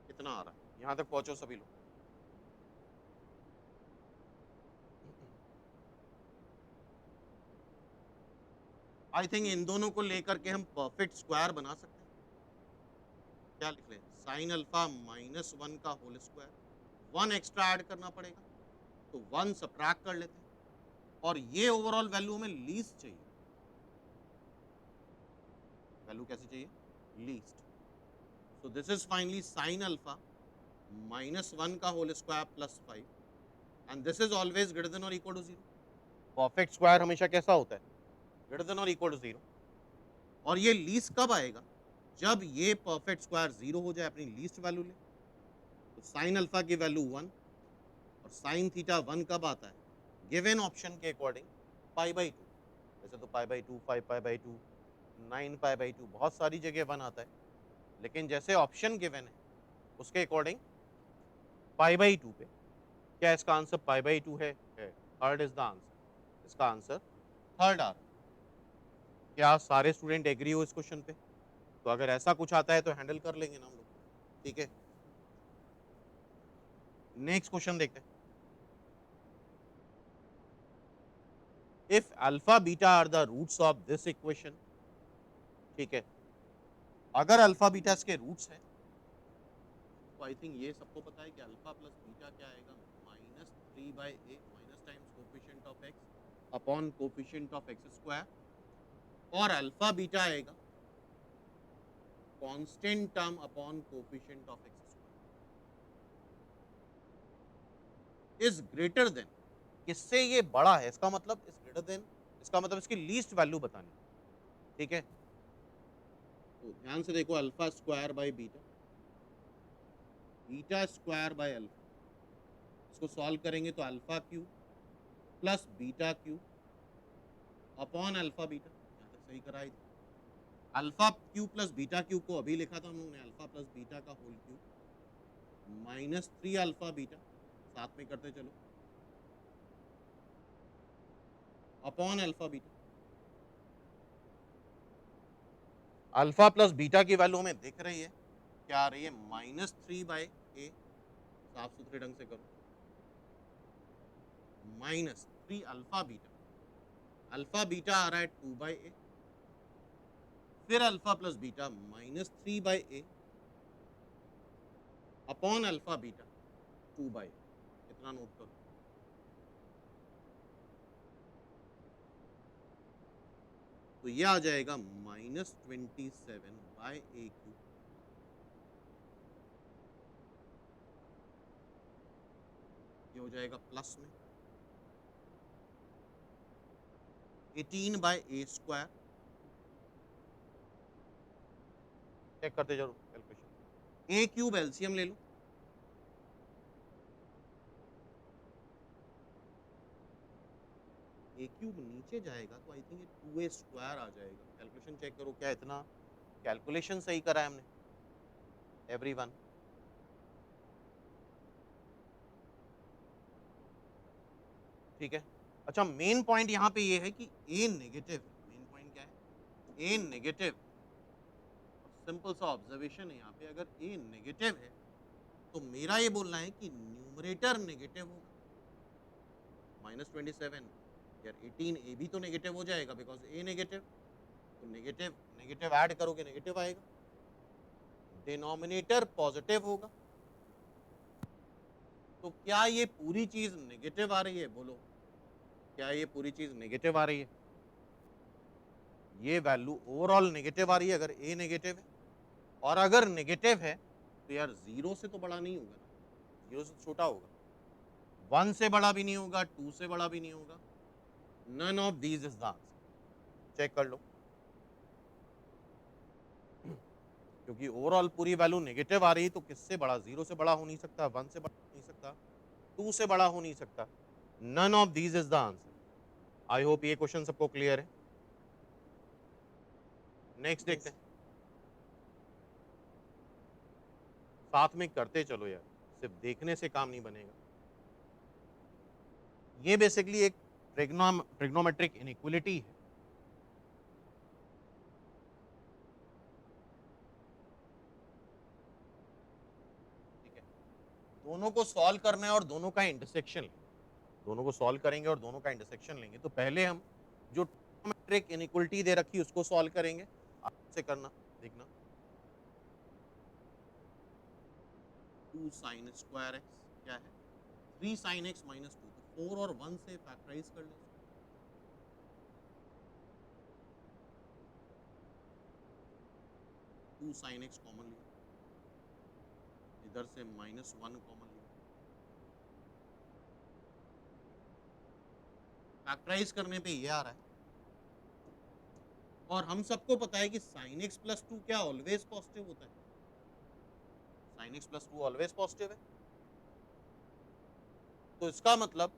कितना आ रहा है? यहाँ तक पहुंचो सभी लोग। आई थिंक इन दोनों को लेकर के हम परफेक्ट स्क्वायर बना सकते हैं। क्या लिख लें? साइन अल्फा -1 का होल स्क्वायर। 1 एक्स्ट्रा ऐड करना पड़ेगा, तो 1 सब्ट्रैक्ट कर लेते हैं, और ये ओवरऑल वैल्यू हमें लीस्ट चाहिए। वैल्यू कैसी चाहिए? Least. So this is finally sine alpha -1 का whole square plus 5, and this is always greater than और इक्वल टू 0। परफेक्ट स्क्वायर हमेशा कैसा होता है? ग्रेटर देन और इक्वल टू 0। और ये लीस्ट कब आएगा? जब ये परफेक्ट स्क्वायर 0 हो जाए, अपनी लीस्ट वैल्यू ले। तो साइन अल्फा की वैल्यू 1 और साइन थीटा 1 कब आता है? गिवन ऑप्शन के अकॉर्डिंग π/2। वैसे तो π/2, 5π/2, 9π/2 बहुत सारी जगह 1 आता है, लेकिन जैसे ऑप्शन गिवन है उसके अकॉर्डिंग π/2 पे। क्या इसका आंसर π/2 है? Third is the answer. इसका आंसर थर्ड आ रहा है। क्या सारे स्टूडेंट एग्री हो इस क्वेश्चन पे? तो अगर ऐसा कुछ आता है तो हैंडल कर लेंगे ना हम लोग। ठीक है, नेक्स्ट क्वेश्चन देखते हैं। If alpha beta are the roots of this equation, ठीक है, अगर अल्फा बीटा इसके रूट्स है, तो आई थिंक ये सबको पता है कि अल्फा प्लस बीटा क्या आएगा? -3/a minus times coefficient of x upon coefficient of x square, और अल्फा बीटा आएगा constant term upon coefficient of x square is greater than. किससे ये बड़ा है? इसका मतलब इज ग्रेटर देन, इसका मतलब इसकी लीस्ट वैल्यू बतानी। ठीक है, तो ध्यान से देखो, alpha square by beta, beta square by alpha, इसको सॉल्व करेंगे तो alpha cube plus beta cube upon alpha beta. यहाँ तक सही कराई थी। Alpha cube plus beta cube को अभी लिखा था हम लोगों ने, अल्फा प्लस बीटा का होल क्यूब -3 अल्फा बीटा, साथ में करते चलो, upon alpha beta. Alpha plus beta की वैल्यू हमें दिख रही है, क्या आ रही है? -3/a, साफ सुथरे ढंग से करो, -3 अल्फा बीटा, अल्फा बीटा आ रहा है 2/a, फिर alpha plus beta -3/a upon alpha beta 2/a। कितना नोट करो? तो ये आ जाएगा -27/a³, ये हो जाएगा प्लस में 18/a²। चेक करते जाओ कैलकुलेशन। a³ एलसीएम ले लो, ए क्यूब नीचे जाएगा तो आई थिंक ये 2a स्क्वायर आ जाएगा। कैलकुलेशन चेक करो, क्या इतना कैलकुलेशन सही करा है हमने एवरीवन? ठीक है। अच्छा, मेन पॉइंट यहाँ पे ये है कि ए नेगेटिव है। मेन पॉइंट क्या है? ए नेगेटिव। सिंपल सा ऑब्जर्वेशन है यहाँ पे, अगर ए नेगेटिव है तो मेरा ये बोलना है कि न्यूमरेटर नेगेटिव होगा। -27 यार 18 ए भी तो नेगेटिव हो जाएगा बिकॉज ए नेगेटिव। तो नेगेटिव नेगेटिव ऐड करोगे नेगेटिव आएगा। डिनोमिनेटर पॉजिटिव होगा। तो क्या ये पूरी चीज नेगेटिव आ रही है? बोलो, क्या ये पूरी चीज नेगेटिव आ रही है? ये वैल्यू ओवरऑल नेगेटिव आ रही है अगर ए नेगेटिव है। और अगर नेगेटिव है तो यार 0 से तो बड़ा नहीं होगा ना, 0 से छोटा होगा। 1 से बड़ा भी नहीं होगा, 2 से बड़ा भी नहीं होगा। None of these is the answer. Check कर लो, क्योंकि ओवरऑल पूरी वैल्यू नेगेटिव आ रही है तो किससे बड़ा? 0 से बड़ा हो नहीं सकता, 1 से बड़ा हो नहीं सकता, 2 से बड़ा हो नहीं सकता। None of these is the answer. I hope ये क्वेश्चन सबको क्लियर है। नेक्स्ट देखते हैं। साथ में करते चलो यार, सिर्फ देखने से काम नहीं बनेगा। ये बेसिकली एक ट्रिग्नोमेट्रिक इनइक्वालिटी है। ठीक है, दोनों को सॉल्व करना है और दोनों का इंटरसेक्शन लेंगे। दोनों को सॉल्व करेंगे और दोनों का इंटरसेक्शन लेंगे। तो पहले हम जो ट्रिग्नोमेट्रिक इनइक्वालिटी दे रखी है उसको सॉल्व करेंगे। आपसे करना, देखना। 2 sin स्क्वायर एक्स क्या है? 3 sin x माइनस 2। तो 4 और 1 से फैक्टराइज कर ले। 2 sin x कॉमन लिया, इधर से -1 कॉमन लिया। फैक्टराइज करने पे ये आ रहा है। और हम सबको पता है कि sin x प्लस 2 क्या ऑलवेज पॉजिटिव होता है? sin x plus 2 always positive है। तो इसका मतलब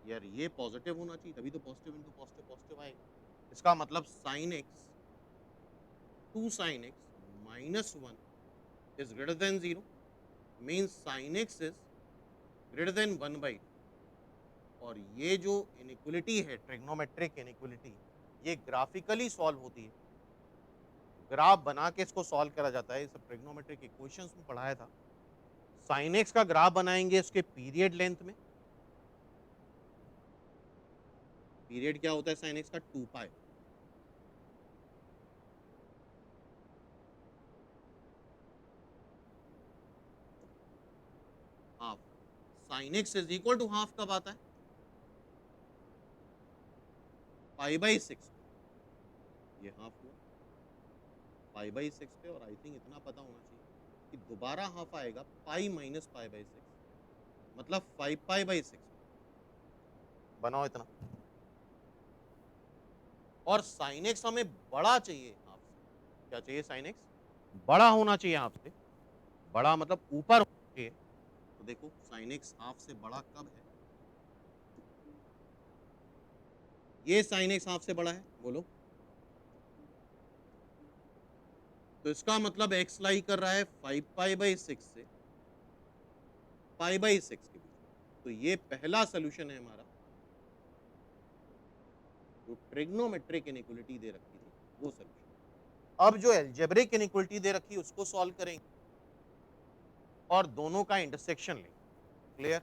यार ये पॉजिटिव होना चाहिए, तभी तो पॉजिटिव इंटू पॉजिटिव पॉजिटिव आएगा। इसका मतलब sin x 2 sin x minus 1 is greater than 0 means sin x is greater than 1/2। और ये जो इनइक्वालिटी है ट्रिग्नोमेट्रिक इनइक्वालिटी, ये ग्राफिकली सॉल्व होती है। ग्राफ बना के इसको सॉल्व करा जाता है। ये सब ट्रिग्नोमेट्रिक इक्वेशंस में पढ़ाया था। sin x का ग्राफ बनाएंगे उसके पीरियड लेंथ में। पीरियड क्या होता है sin x का? 2 pi. Half. sin x is equal to half कब आता है? π/6। ये हाफ हुआ π/6 पे। और आई थिंक इतना पता होना चाहिए कि दोबारा हाफ आएगा पाई माइनस π/6, मतलब 5π/6। बनाओ इतना। और sin x हमें बड़ा चाहिए हाफ से। क्या चाहिए? sin x बड़ा होना चाहिए हाफ से। बड़ा मतलब ऊपर होना चाहिए। तो देखो sin x हाफ से बड़ा कब है? ये sin x हाफ से बड़ा है, बोलो। तो इसका मतलब x लाई कर रहा है 5π/6 से π/6 के बीच। तो ये पहला सोल्यूशन है हमारा, जो ट्रिग्नोमेट्रिक इनइक्वालिटी दे रखी थी वो सोल्यूशन। अब जो अलजेब्रिक इनइक्वालिटी दे रखी है उसको सॉल्व करेंगे और दोनों का इंटरसेक्शन लेंगे। क्लियर?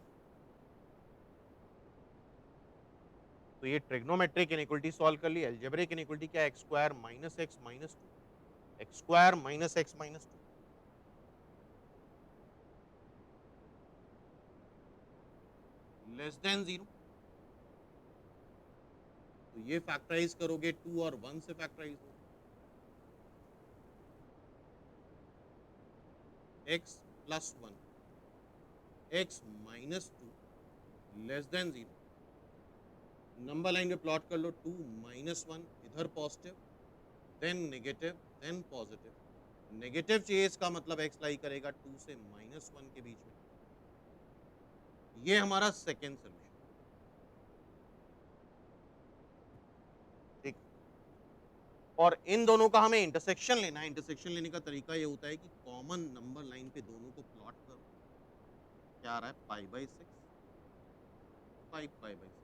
तो ये ट्रिग्नोमेट्रिक इनइक्वालिटी सॉल्व कर ली। अलजेब्रिक इनइक्वालिटी क्या है? X square minus x minus 2, x square minus x minus 2 less than 0। तो ये फैक्टराइज करोगे 2 और 1 से फैक्टराइज होगा। x plus 1 x minus 2 less than 0। Number line पे प्लॉट कर लो। 2 -1 इधर positive, then negative, then positive. Negative चाहिए, इसका मतलब x लाई करेगा 2 से -1 के बीच में। ये हमारा सेकेंड सोल्यूशन। और इन दोनों का हमें इंटरसेक्शन लेना है। इंटरसेक्शन लेने का तरीका ये होता है कि कॉमन नंबर लाइन पे दोनों को प्लॉट करो। क्या आ रहा है? Pi by 6, 5 pi by 6।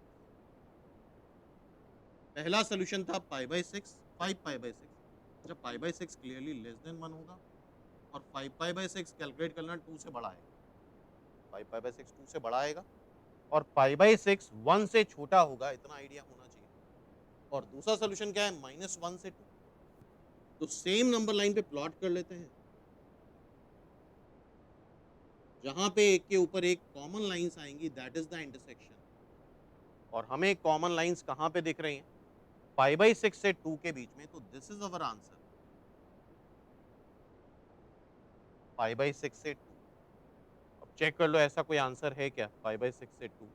पहला सोल्यूशन था पाई बाई 6, 5 पाई बाई 6। जब pi by 6 clearly less than 1 होगा और 5 पाई बाई 6 कैलकुलेट करना 2 से बड़ा आएगा। 5 पाई बाई 6 2 से बड़ा आएगा और पाई बाई 6 1 से छोटा होगा, इतना आइडिया होना चाहिए। और दूसरा सोल्यूशन क्या है? -1 से 2। तो सेम नंबर लाइन पे प्लॉट कर लेते हैं। जहाँ पे एक के ऊपर एक कॉमन लाइन्स आएँगी, दैट इज़ द इंटरसेक्शन। और हमें कॉमन लाइन्स कहाँ पे दिख रही हैं? पाई बाई 6 से 2 के बीच में, तो this is our answer. Pi by 6 से 2। अब चेक कर लो ऐसा कोई आंसर है क्या? पाई बाई 6 से 2।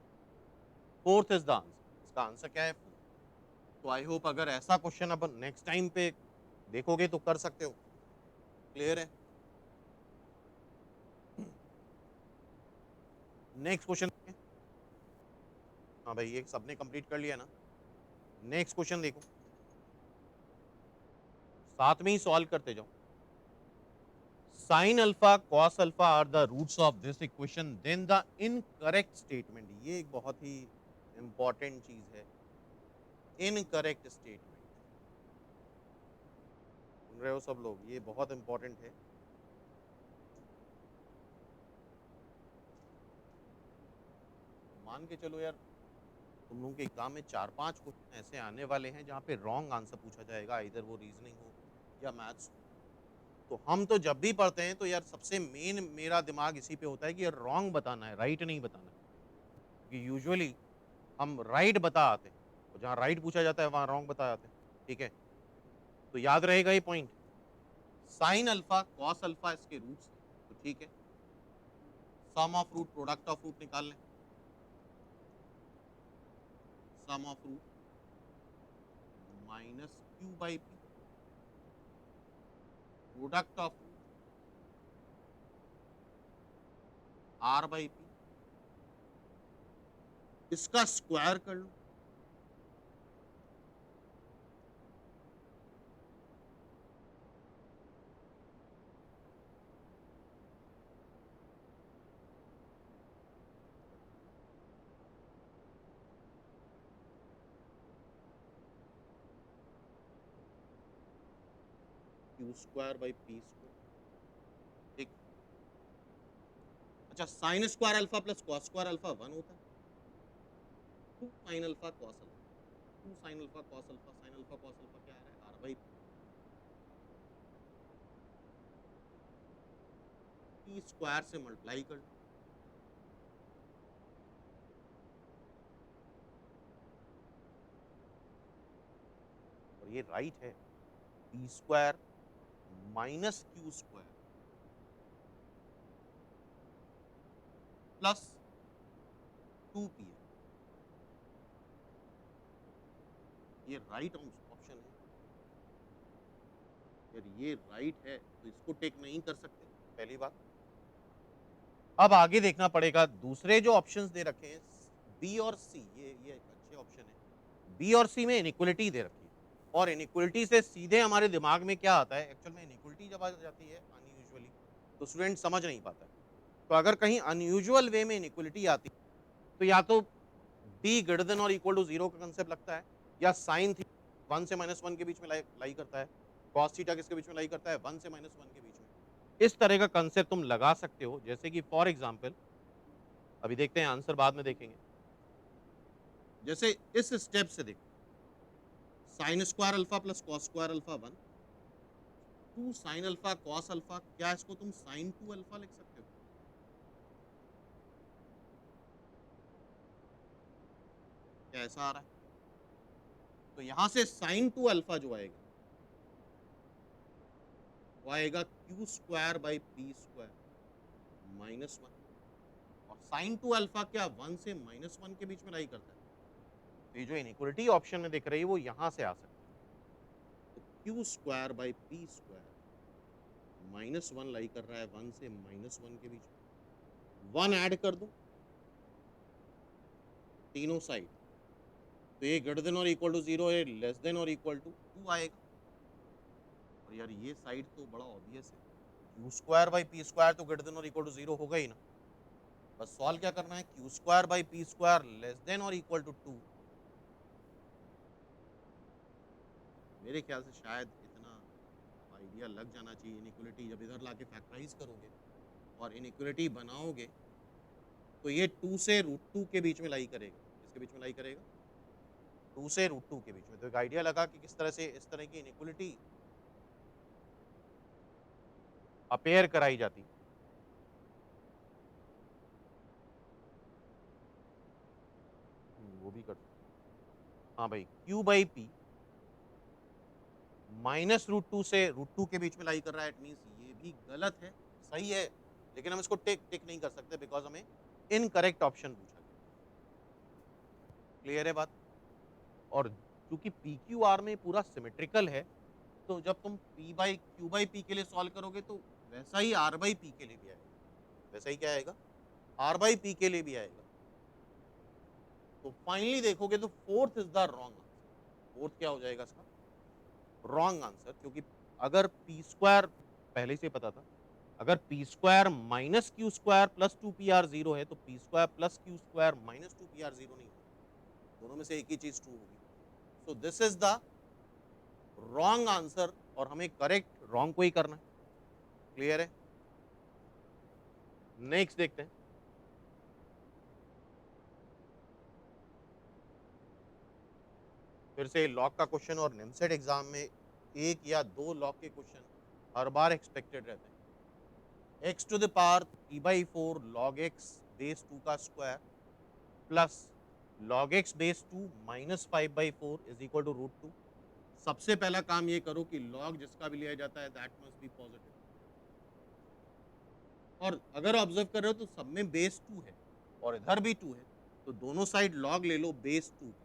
4th is the answer. इसका आंसर क्या है? 4। तो आई होप अगर ऐसा क्वेश्चन अब नेक्स्ट टाइम पे देखोगे तो कर सकते हो। क्लियर है? नेक्स्ट क्वेश्चन देखें। हाँ भाई, ये सबने कंप्लीट कर लिया ना? नेक्स्ट क्वेश्चन देखो। साथ में ही सॉल्व करते जाओ। Sin alpha cos alpha are the roots of this equation, then the incorrect statement। ये एक बहुत ही इंपॉर्टेंट चीज है। Incorrect statement. सुन रहे हो सब लोग? ये बहुत इंपॉर्टेंट है। मान के चलो यार, तुम लोगों के एग्जाम में 4-5 क्वेश्चन ऐसे आने वाले हैं जहाँ पे रॉन्ग आंसर पूछा जाएगा, इधर वो रीजनिंग हो या मैथ्स हो। तो हम तो जब भी पढ़ते हैं तो यार सबसे मेन मेरा दिमाग इसी पे होता है कि यार रॉन्ग बताना है, राइट नहीं बताना है। क्योंकि यूजुअली हम राइट बता आते हैं और जहाँ राइट पूछा जाता है वहाँ रॉन्ग बता आते हैं। ठीक है? तो याद रहेगा ये point. Sine alpha cos alpha इसके रूट्स हैं। तो ठीक है, sum of root product of root निकाल लें। Sum of root minus q by p, product of root r by p, इसका स्क्वायर कर लो। Q square by p square. ठीक। अच्छा, sine square alpha plus cos square alpha 1 होता है। 2 sine alpha cos alpha, 2 sine alpha cos alpha, sine alpha cos alpha क्या आ रहा है? आर बाई पी स्क्वायर से मल्टीप्लाई कर लो। और ये राइट है। P square minus Q square plus 2 P है। ये राइट ऑप्शन है। यार ये राइट है तो इसको टेक नहीं कर सकते, पहली बात। अब आगे देखना पड़ेगा। दूसरे जो ऑप्शंस दे रखे हैं बी और सी, ये एक अच्छे ऑप्शन है। बी और सी में इनइक्वलिटी दे रखी है और इनइक्वलिटी से सीधे हमारे दिमाग में क्या आता है? एक्चुअल में इनइक्वलिटी जब आ जाती है अनयूजुअली तो स्टूडेंट समझ नहीं पाता है। तो अगर कहीं अनयूजुअल वे में इनइक्वलिटी आती है तो या तो बी ग्रेटर देन और इक्वल टू 0 का कंसेप्ट लगता है, या साइन थीटा 1 से -1 के बीच में लाई करता है, कॉस थीटा किसके बीच में लाई करता है? 1 से -1 के बीच में। इस तरह का कंसेप्ट तुम लगा सकते हो। जैसे कि फॉर एग्जांपल अभी देखते हैं, आंसर बाद में देखेंगे। जैसे इस स्टेप से देखो, sign square alpha plus cos square alpha 1, 2 sine alpha cos alpha, क्या इसको तुम साइन 2 अल्फा लिख सकते हो? क्या ऐसा आ रहा है? तो यहां से साइन 2 अल्फा जो आएगा वो आएगा Q square by p square -1। और साइन 2 अल्फा क्या 1 से -1 के बीच में लाई करता है? तो ये जो इनइक्वलिटी ऑप्शन में दिख रही है वो यहां से आ सकती है। तो Q square by p square -1 लाई कर रहा है 1 से -1 के बीच में। 1 ऐड कर दो तीनों साइड, तो ये ग्रेटर देन और इक्वल टू 0 है, लेस देन और इक्वल टू 2 आएगा। और यार ये साइड तो बड़ा ऑब्वियस है, Q square by p square तो ग्रेटर देन और इक्वल टू 0 होगा ही ना। बस सॉल्व क्या करना है, Q square by p square less than और इक्वल टू 2। मेरे ख्याल से शायद इतना आइडिया लग जाना चाहिए। इनइक्वलिटी जब इधर लाके फैक्टराइज करोगे और इनइक्वलिटी बनाओगे तो ये 2 से √2 के बीच में लाई करेगा। किसके बीच में लाई करेगा? 2 से √2 के बीच में। तो एक आइडिया लगा कि किस तरह से इस तरह की इनइक्वलिटी अपेयर कराई जाती है। वो भी कर सकते हैं। हाँ भाई, क्यू बाई पी माइनस √2 से √2 के बीच में लाई कर रहा है, इट मीन्स ये भी गलत है। सही है, लेकिन हम इसको टिक टिक नहीं कर सकते बिकॉज हमें इनकरेक्ट ऑप्शन पूछा गया। क्लियर है बात? और चूंकि पी क्यू आर में पूरा सिमेट्रिकल है, तो जब तुम P by Q by P के लिए सॉल्व करोगे तो वैसा ही आर बाई पी के लिए भी आएगा। वैसा ही क्या आएगा? आर बाई पी के लिए भी आएगा। तो फाइनली देखोगे तो fourth is the wrong answer. Fourth क्या हो जाएगा इसका? रॉन्ग आंसर, क्योंकि अगर पी स्क्वायर पहले से पता था, अगर P square minus Q square plus 2pr 0 है तो P square plus Q square minus 2pr 0 नहीं होगा। दोनों में से एक ही चीज ट्रू होगी। सो this is the wrong answer और हमें करेक्ट रॉन्ग को ही करना है। क्लियर है? नेक्स्ट देखते हैं। फिर से लॉग का क्वेश्चन, और निमसेट एग्जाम में एक या दो लॉग के क्वेश्चन हर बार एक्सपेक्टेड रहते हैं। X to the power 3/4 log x base 2 का square plus log x base 2 minus 5/4 is equal to √2। सबसे पहला काम ये करो कि लॉग जिसका भी लिया जाता है दैट मस्ट बी पॉजिटिव। और अगर ऑब्जर्व कर रहे हो तो सब में बेस 2 है और इधर भी 2 है, तो दोनों साइड लॉग ले लो बेस 2 का।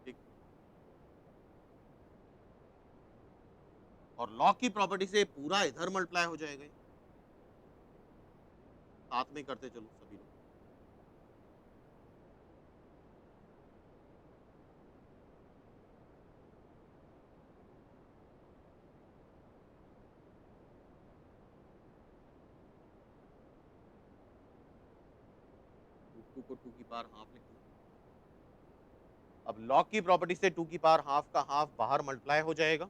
ठीक। और लॉग की प्रॉपर्टी से पूरा इधर मल्टीप्लाई हो जाएगा। साथ में करते चलो सभी लोग। 2 को 2 की पावर हाफ लिख लो। अब लॉग की प्रॉपर्टी से 2 की पावर हाफ का हाफ बाहर मल्टीप्लाई हो जाएगा,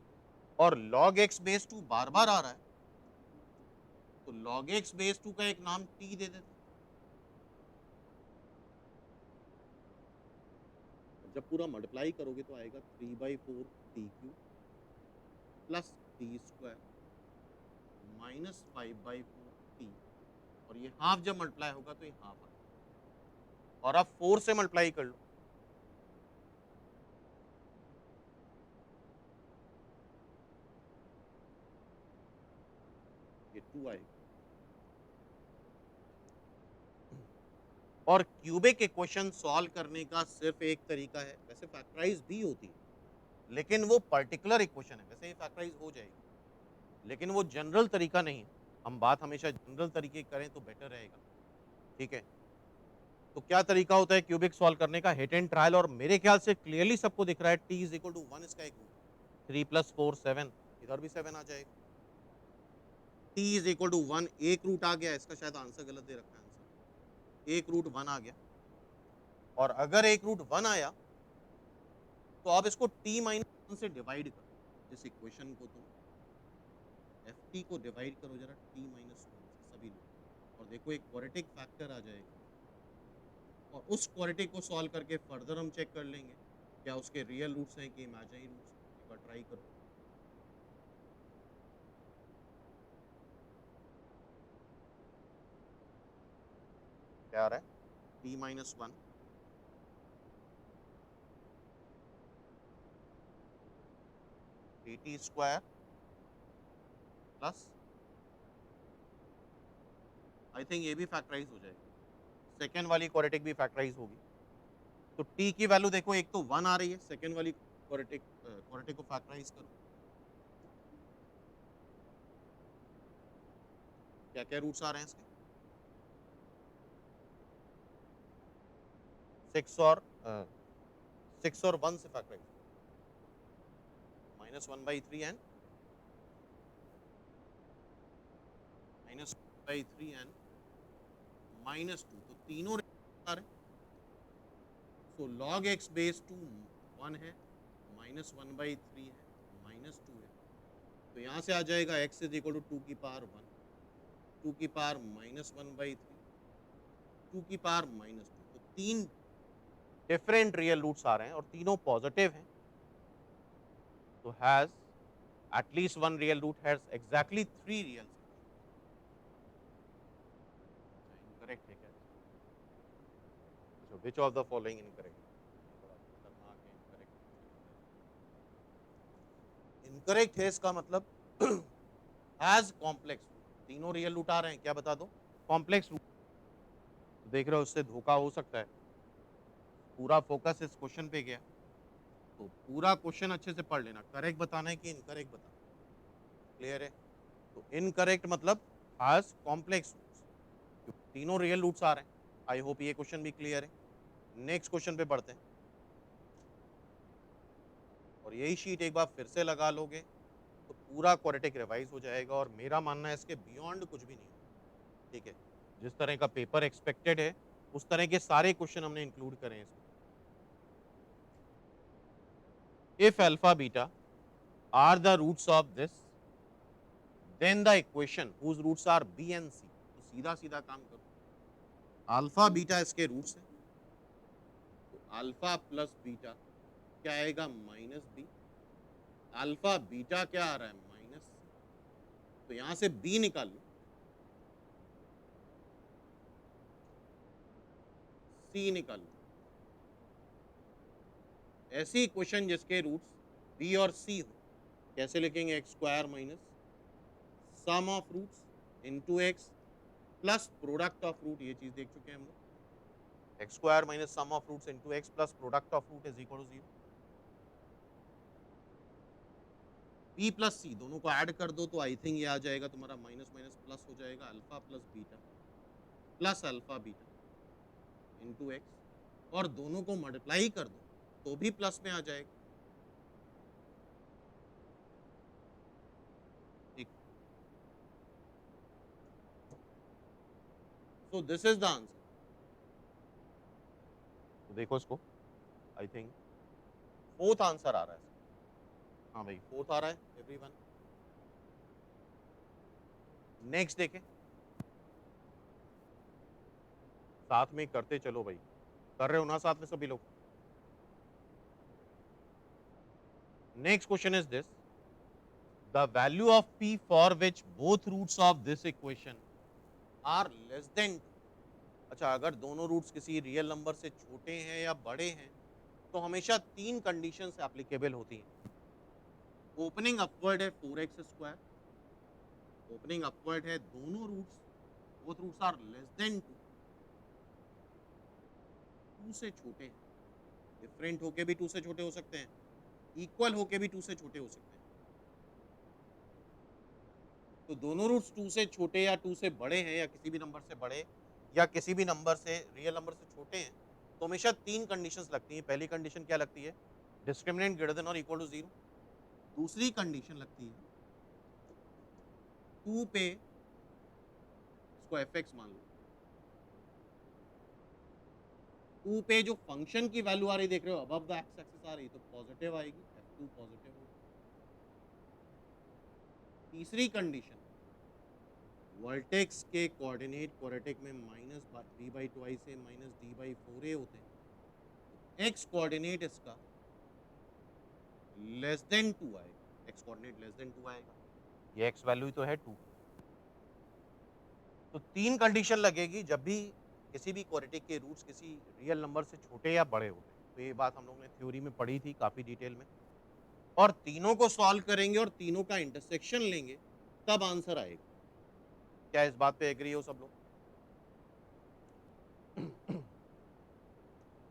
और लॉग एक्स बेस 2 बार बार आ रहा है, तो लॉग एक्स बेस 2 का एक नाम टी दे देते। अब जब पूरा मल्टीप्लाई करोगे तो आएगा 3/4 T Q plus T square minus 5/4 T, और ये हाफ जब मल्टीप्लाई होगा तो ये हाफ आएगा। और अब 4 से मल्टीप्लाई कर लो, ये 2 आएगा। और क्यूबिक इक्वेशन सॉल्व करने का सिर्फ एक तरीका है, वैसे फैक्टराइज भी होती है, लेकिन वो पर्टिकुलर इक्वेशन है। वैसे ये फैक्टराइज हो जाएगी, लेकिन वो जनरल तरीका नहीं है। हम बात हमेशा जनरल तरीके करें तो बेटर रहेगा। ठीक है? तो क्या तरीका होता है क्यूबिक सॉल्व करने का? Hit and trial. और मेरे ख्याल से क्लियरली सबको दिख रहा है टी इज इक्वल टू 1 इसका एक रूट, 3 + 4 7, इधर भी 7 आ जाएगा। टी इज इक्वल टू 1, एक रूट आ गया, इसका शायद आंसर गलत दे रखा है। आंसर एक रूट 1 आ गया, और अगर एक रूट 1 आया तो आप इसको t-1 से डिवाइड करो। इस इक्वेशन को तुम एफ टी को डिवाइड करो जरा t-1 से, सभी लोग, और देखो एक क्वाड्रेटिक फैक्टर आ जाएगा। और उस क्वाड्रेटिक को सॉल्व करके फर्दर हम चेक कर लेंगे क्या उसके रियल रूट्स हैं कि इमेजिनरी रूट्स हैं। एक बार ट्राई करो। क्या आ रहा है? t-1 dt square plus, I think ये भी फैक्टराइज हो जाएगा। सेकेंड वाली क्वाड्रेटिक भी फैक्टराइज होगी। तो t की वैल्यू देखो, एक तो 1 आ रही है, सेकंड वाली क्वाड्रेटिक को फैक्टराइज करो, क्या क्या रूट्स आ रहे हैं इसके, 6 और 6 और 1 से फैक्टराइज, -1/3 एंड -1/3 एंड -2, तो तीनों आ रहे हैं। सो log x बेस टू 1 है, -1/3 है, -2 है, तो यहाँ से आ जाएगा x इज इक्वल टू 2 की पावर 1, 2 की पावर -1/3, 2 की पावर -2, तो तीन डिफरेंट रियल रूट्स आ रहे हैं और तीनों पॉजिटिव हैं, तो has at least one real root has exactly 3 real root। अच्छा इनकरेक्ट है क्या इसका? अच्छा which of the following incorrect, बड़ा खतरनाक है, इनकरेक्ट इनकरेक्ट है इसका मतलब हैज कॉम्प्लेक्स रूट, तीनों रियल रूट आ रहे हैं, क्या बता दो, कॉम्प्लेक्स रूट, देख रहे हो उससे धोखा हो सकता है, पूरा फोकस इस क्वेश्चन पे गया, तो पूरा क्वेश्चन अच्छे से पढ़ लेना, करेक्ट बताना है कि इनकरेक्ट बताना, क्लियर है, तो इनकरेक्ट मतलब हैज कॉम्प्लेक्स रूट्स, तीनों रियल रूट्स आ रहे हैं, आई होप ये क्वेश्चन भी क्लियर है। नेक्स्ट क्वेश्चन पे बढ़ते हैं, और यही शीट एक बार फिर से लगा लोगे तो पूरा क्वाड्रेटिक रिवाइज हो जाएगा, और मेरा मानना है इसके बियॉन्ड कुछ भी नहीं होगा, ठीक है, जिस तरह का पेपर एक्सपेक्टेड है उस तरह के सारे क्वेश्चन हमने इंक्लूड करें हैं इसमें। If alpha beta are the roots of this, then the equation whose roots are B and C, तो सीधा सीधा काम करो, अल्फा बीटा इसके रूट्स हैं, तो अल्फा प्लस बीटा क्या आएगा, -b, अल्फा बीटा क्या आ रहा है, -c, तो यहां से b निकाल लो, c निकाल लो, ऐसी इक्वेशन जिसके रूट्स b और c हो, कैसे लिखेंगे, x square minus sum of roots into x plus product of root, ये चीज देख चुके हैं हम लोग, x square minus sum of roots into x plus product of root is equal to 0, B plus C दोनों को ऐड कर दो तो आई थिंक ये आ जाएगा तुम्हारा माइनस माइनस प्लस हो जाएगा, alpha plus beta plus alpha beta into x, और दोनों को मल्टीप्लाई कर दो तो भी प्लस में आ जाएगा, ठीक, सो दिस इज द आंसर, तो देखो इसको, आई थिंक फोर्थ आंसर आ रहा है इसका, हाँ भाई फोर्थ आ रहा है एवरीवन। नेक्स्ट देखें, साथ में करते चलो भाई, कर रहे हो ना साथ में सभी लोग। Next question is this, the value of p for which both roots of this equation are less than 2, अच्छा अगर दोनों रूट्स किसी रियल नंबर से छोटे हैं या बड़े हैं तो हमेशा तीन कंडीशंस एप्लीकेबल होती हैं, ओपनिंग अपवर्ड है 4x², ओपनिंग अपवर्ड है दोनों roots both roots are less than 2, 2 से छोटे हैं, डिफरेंट होके भी 2 से छोटे हो सकते हैं, इक्वल होके भी 2 से छोटे हो सकते हैं, तो दोनों रूट्स 2 से छोटे या 2 से बड़े हैं या किसी भी नंबर से बड़े या किसी भी नंबर से रियल नंबर से छोटे हैं, तो हमेशा तीन कंडीशंस लगती हैं, पहली कंडीशन क्या लगती है, डिस्क्रिमिनेंट ग्रेटर देन और इक्वल टू 0, दूसरी कंडीशन लगती है 2 पे इसको fx मान लो, 2 पे जो फंक्शन की वैल्यू आ रही देख रहे हो अबव द एक्स एक्सिस आ रही, तो पॉजिटिव आएगी, f2 पॉजिटिव होगा, तीसरी कंडीशन वर्टेक्स के कोऑर्डिनेट क्वाड्रेटिक में -3/2 से -d/4a होते हैं, तो x कोऑर्डिनेट इसका लेस देन 2 आएगा, x कोऑर्डिनेट लेस देन 2 आएगा, ये x वैल्यू तो है 2, तो तीन कंडीशन लगेगी जब भी किसी भी क्वाड्रेटिक के रूट्स किसी रियल नंबर से छोटे या बड़े होते हैं, तो ये बात हम लोगों ने थ्योरी में पढ़ी थी काफी डिटेल में, और तीनों को सॉल्व करेंगे और तीनों का इंटरसेक्शन लेंगे तब आंसर आएगा, क्या इस बात पे एग्री हो सब लोग?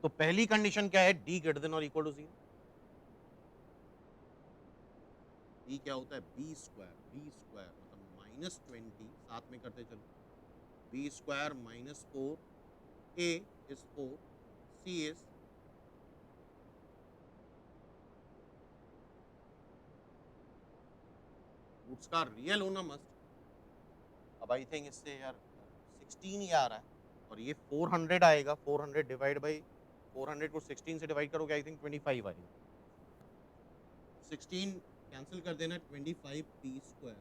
तो पहली कंडीशन क्या है, डी ग्रेटर देन और इक्वल टू 0। डी क्या होता है, बी स्क्वायर मतलब -20, साथ में करते चलो, b square -4, a is 4, c is roots का रियल होना मस्ट। अब आई थिंक इससे यार 16 ही आ रहा है, और ये 400 आएगा, 400 डिवाइड बाई 400 को 16 से डिवाइड करोगे, आई थिंक 25 आएगा। 16 कैंसिल कर देना, 25 p square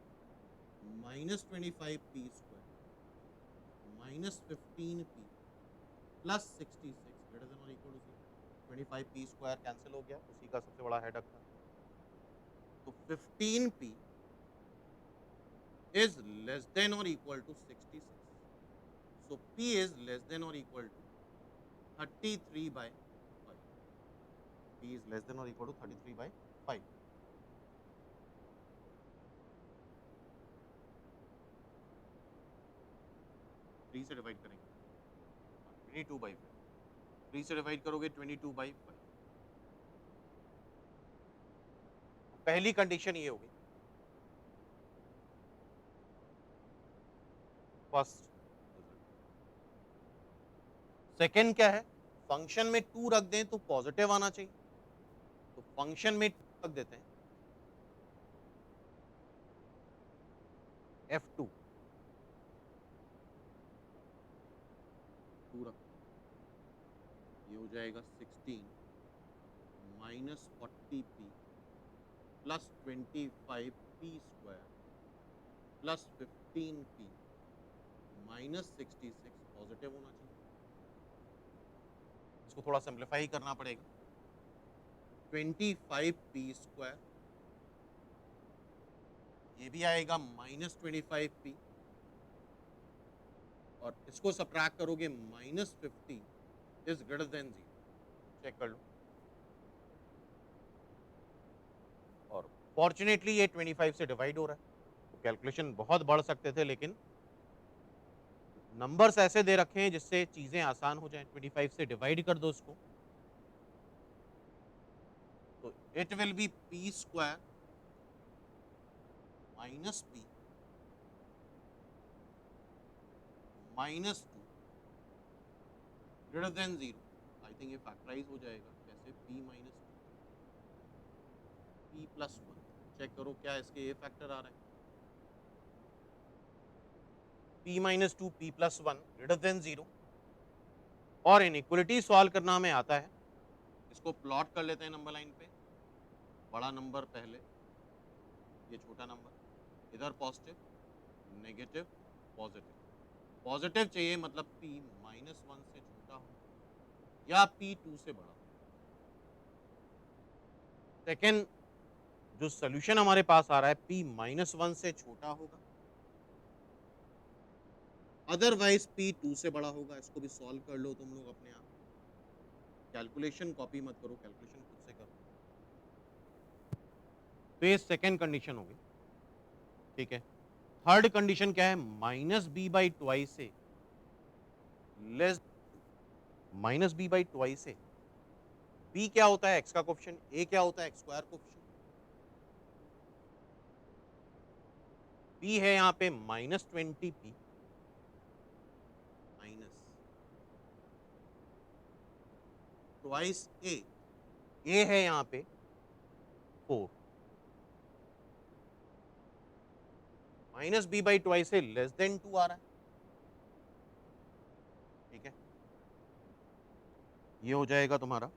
-25 p square -15 p plus 66 greater than और equal to 25 p square cancel हो गया, उसी का सबसे बड़ा हेडक था। तो 15 P is less than or equal to 66. So P is less than or equal to 33 by 5. P is less than or equal to 33 by 5. 3 से डिवाइड करेंगे 22 by 5. 3 से डिवाइड करोगे 22 by 5. पहली कंडीशन ये होगी, फर्स्ट। सेकंड क्या है, function में 2 रख दें तो पॉजिटिव आना चाहिए, तो फंक्शन में 2 रख देते हैं, f2 2 रख, ये हो जाएगा 16 -40p plus 25p square plus 15p -66 positive होना चाहिए। इसको थोड़ा सिंप्लीफाई करना पड़ेगा, 25p स्क्वायर, ये भी आएगा -25p, और इसको सब्ट्रैक्ट करोगे -50 इज ग्रेटर देन 0, चेक कर लो। और फॉर्चुनेटली ये 25 से डिवाइड हो रहा है, तो कैलकुलेशन बहुत बढ़ सकते थे, लेकिन नंबर्स ऐसे दे रखे हैं जिससे चीजें आसान हो जाएं। 25 से डिवाइड कर दो उसको, तो it will be p square -p -2 greater than 0। I think ये फैक्टराइज हो जाएगा, कैसे, p -2 p + 1, चेक करो क्या इसके ये फैक्टर आ रहा है, p -2 p + 1 ग्रेटर देन 0। और इनइक्वालिटी सॉल्व करना हमें आता है, इसको प्लॉट कर लेते हैं नंबर लाइन पे, बड़ा नंबर पहले, ये छोटा नंबर, इधर पॉजिटिव नेगेटिव पॉजिटिव, पॉजिटिव चाहिए मतलब p -1 से छोटा हो या p 2 से बड़ा हो। सेकेंड जो सोल्यूशन हमारे पास आ रहा है, p -1 से छोटा होगा, अदरवाइज p 2 से बड़ा होगा। इसको भी सॉल्व कर लो तुम लोग अपने आप, कैलकुलेशन कॉपी मत करो, कैलकुलेशन खुद से करो। तो ये सेकेंड कंडीशन होगी, ठीक है। थर्ड कंडीशन क्या है, -b/2 से लेस, -b/2 से b क्या होता है, x का कोएफिशिएंट, a क्या होता है, x स्क्वायर कोएफिशिएंट, b है यहाँ पे -20p माइनस ट्वाइस a है यहाँ पे 4, -b/2 से लेस देन 2 आ रहा है, ठीक है। ये हो जाएगा तुम्हारा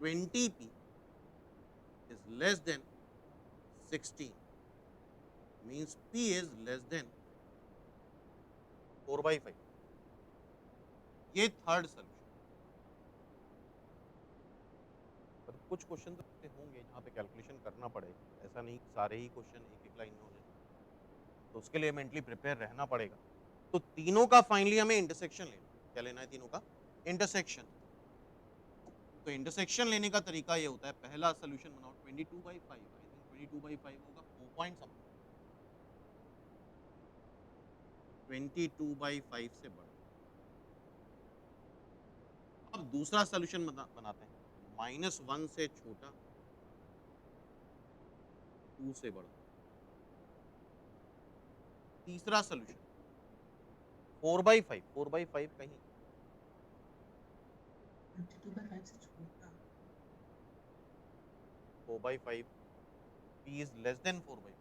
20p is less than 16, means p is less than 4/5। ये थर्ड सोल्यूशन। पर कुछ क्वेश्चन तो ऐसे होंगे जहाँ पे कैलकुलेशन करना पड़ेगा, ऐसा नहीं सारे ही क्वेश्चन एक एक लाइन में हो जाए, तो उसके लिए मेंटली प्रिपेयर रहना पड़ेगा। तो तीनों का फाइनली हमें इंटरसेक्शन लेना, क्या लेना है, तीनों का इंटरसेक्शन। तो इंटरसेक्शन लेने का तरीका ये होता है, पहला सोल्यूशन बनाओ 22/5, आई थिंक 22/5 होगा 4 पॉइंट समथिंग, 22/5 से बड़ा। अब दूसरा सोल्यूशन बनाते हैं, -1 से छोटा, 2 से बड़ा। तीसरा सोल्यूशन 4/5, 4/5 कहीं 22/5 से छोटा। 4/5 p is less than 4/5.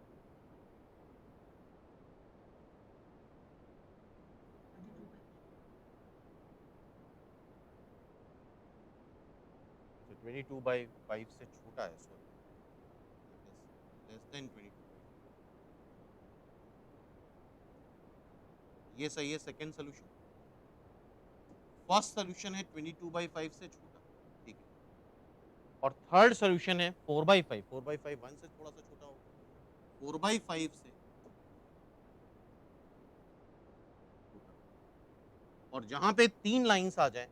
22/5 तो 22/5 से छोटा है, sorry, that is less then 22। ये सही है सेकंड सोल्यूशन। फर्स्ट सोल्यूशन है 22/5 से छोटा, ठीक है। और थर्ड सोल्यूशन है 4/5, 4/5 1 से थोड़ा सा छोटा होगा, 4/5 से छोटा। और जहां पे 3 लाइंस आ जाए,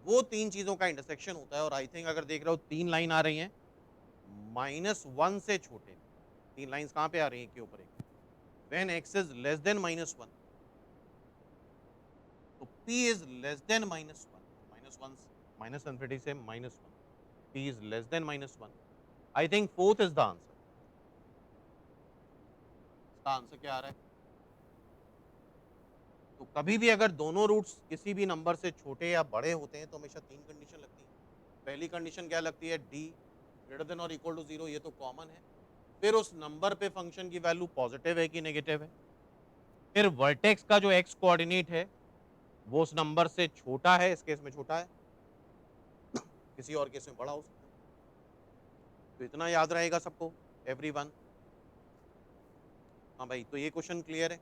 वो 3 चीजों का इंटरसेक्शन होता है। और आई थिंक अगर देख रहे हो 3 लाइन आ रही हैं -1 से छोटे, 3 लाइंस कहां पे आ रही हैं के ऊपर एक, when x is less then -1, तो p is less then -1, -1 minus infinity से -1, p is less then -1। I think fourth is the answer. इसका आंसर क्या आ रहा है? तो कभी भी अगर दोनों रूट्स किसी भी नंबर से छोटे या बड़े होते हैं तो हमेशा 3 कंडीशन लगती हैं। पहली कंडीशन क्या लगती है, d ग्रेटर देन और इक्वल टू 0, ये तो कॉमन है। फिर उस नंबर पे फंक्शन की वैल्यू पॉजिटिव है कि नेगेटिव है। फिर वर्टेक्स का जो x कोऑर्डिनेट है वो उस नंबर से छोटा है, इस केस में छोटा है, किसी और केस में बड़ा हो सकता है। तो इतना याद रहेगा सबको, एवरीवन। हाँ भाई, तो ये क्वेश्चन क्लियर है,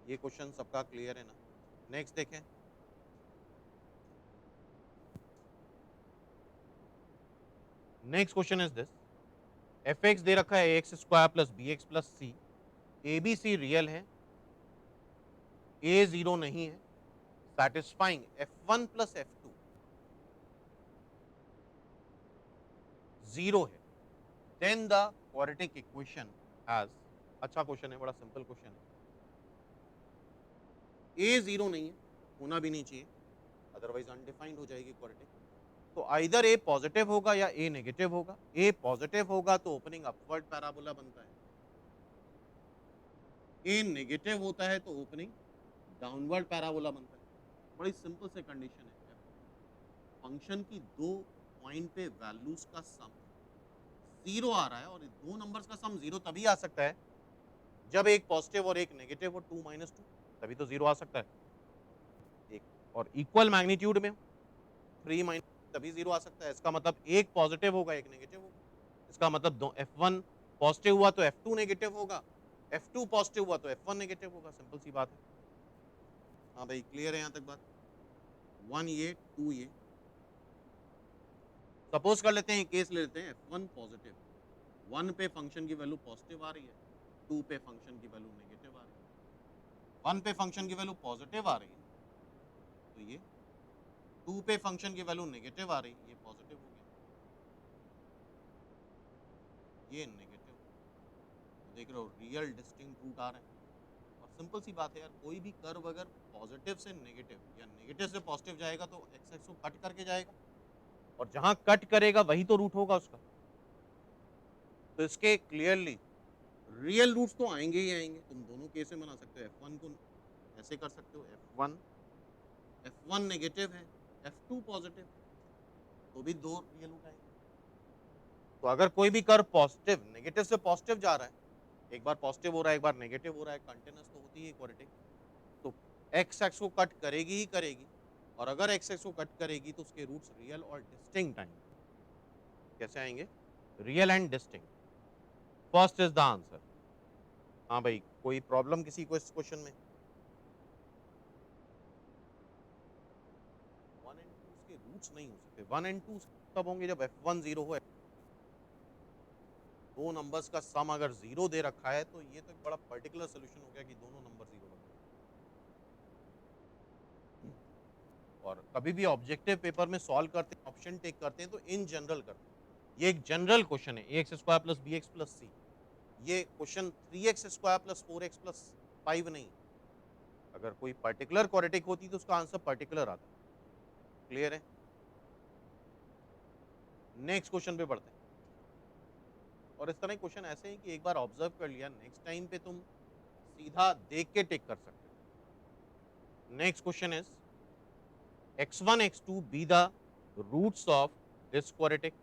ये क्वेश्चन सबका क्लियर है ना? नेक्स्ट देखें। Next question is this, f x दे रखा है x square plus B x plus C, A B C real है, ए जीरो नहीं है, satisfying f1 plus f2 zero है, then the quadratic equation has, अच्छा क्वेश्चन है, बड़ा सिंपल क्वेश्चन है। ए जीरो नहीं है, होना भी नहीं चाहिए, अदरवाइज अनडिफाइंड हो जाएगी क्वाड्रेटिक। तो आइदर ए पॉजिटिव होगा या ए नेगेटिव होगा। ए पॉजिटिव होगा तो ओपनिंग अपवर्ड पैराबोला बनता है, ए नेगेटिव होता है तो ओपनिंग डाउनवर्ड पैराबोला बनता है। बड़ी सिंपल से कंडीशन है, फंक्शन की दो पॉइंट पे वैल्यूज का सम जीरो आ रहा है, और दो नंबर्स का सम जीरो तभी आ सकता है जब एक पॉजिटिव और एक नेगेटिव हो, 2 - 2, तभी तो जीरो आ सकता है। एक और इक्वल मैग्नीट्यूड में 3 माइनस, तभी जीरो आ सकता है। इसका मतलब एक पॉजिटिव होगा एक नेगेटिव होगा, इसका मतलब दो F1 पॉजिटिव हुआ तो F2 नेगेटिव होगा, F2 पॉजिटिव हुआ तो F1 नेगेटिव होगा, सिंपल सी बात है। हाँ भाई, क्लियर है यहाँ तक बात? 1 ये 2 ये। सपोज कर लेते हैं, केस ले लेते हैं, F1 पॉजिटिव, 1 पे फंक्शन की वैल्यू पॉजिटिव आ रही है, 2 पे फंक्शन की वैल्यू नेगेटिव आ रही है। 1 पे फंक्शन की वैल्यू पॉजिटिव आ रही है तो ये, 2 पे फंक्शन की वैल्यू नेगेटिव आ रही है, ये पॉजिटिव हो गया, ये नेगेटिव। तो देख रहे हो रियल डिस्टिंक्ट रूट आ रहे हैं। और सिंपल सी बात है यार, कोई भी कर्व अगर पॉजिटिव से नेगेटिव या नेगेटिव से पॉजिटिव जाएगा तो एक्स एक्स को कट करके जाएगा, और जहां कट करेगा वही तो रूट होगा उसका। तो इसके क्लियरली रियल रूट्स तो आएंगे ही आएंगे। तुम दोनों केस में बना सकते हो, F1 को ऐसे कर सकते हो, F1 नेगेटिव है, F2 पॉजिटिव है, तो भी दो रियल रूट आएंगे। तो अगर कोई भी कर्व पॉजिटिव नेगेटिव से पॉजिटिव जा रहा है, एक बार पॉजिटिव हो रहा है एक बार नेगेटिव हो रहा है, कंटिन्यूअस तो होती है क्वाड्रेटिक, तो एक्स एक्स को कट करेगी ही करेगी। और अगर एक्स एक्स को कट करेगी तो उसके रूट्स रियल और डिस्टिंक्ट आएंगे। कैसे आएंगे? Real and distinct. First is the answer. हाँ भाई, कोई प्रॉब्लम किसी को इस क्वेश्चन में? 1 एंड 2 के रूट्स नहीं हो सकते। 1 एंड 2 तब होंगे जब F1 जीरो हो। दो नंबर्स का सम अगर जीरो दे रखा है तो ये तो एक बड़ा पर्टिकुलर सोल्यूशन हो गया कि दोनों नंबर जीरो बन गए। और कभी भी ऑब्जेक्टिव पेपर में सॉल्व करते हैं, ऑप्शन टेक करते हैं तो इन जनरल करते हैं। ये एक जनरल क्वेश्चन है, x square plus B x plus c. ये question 3x square plus 4x plus 5 नहीं। अगर कोई पर्टिकुलर क्वाड्रेटिक होती तो उसका आंसर पर्टिकुलर आता। क्लियर है? नेक्स्ट क्वेश्चन पे बढ़ते हैं। और इस तरह क्वेश्चन ऐसे हैं कि एक बार ऑब्जर्व कर लिया, नेक्स्ट टाइम पे तुम सीधा देख के टिक कर सकते हो। Next question is x1 x2 be the roots of this quadratic.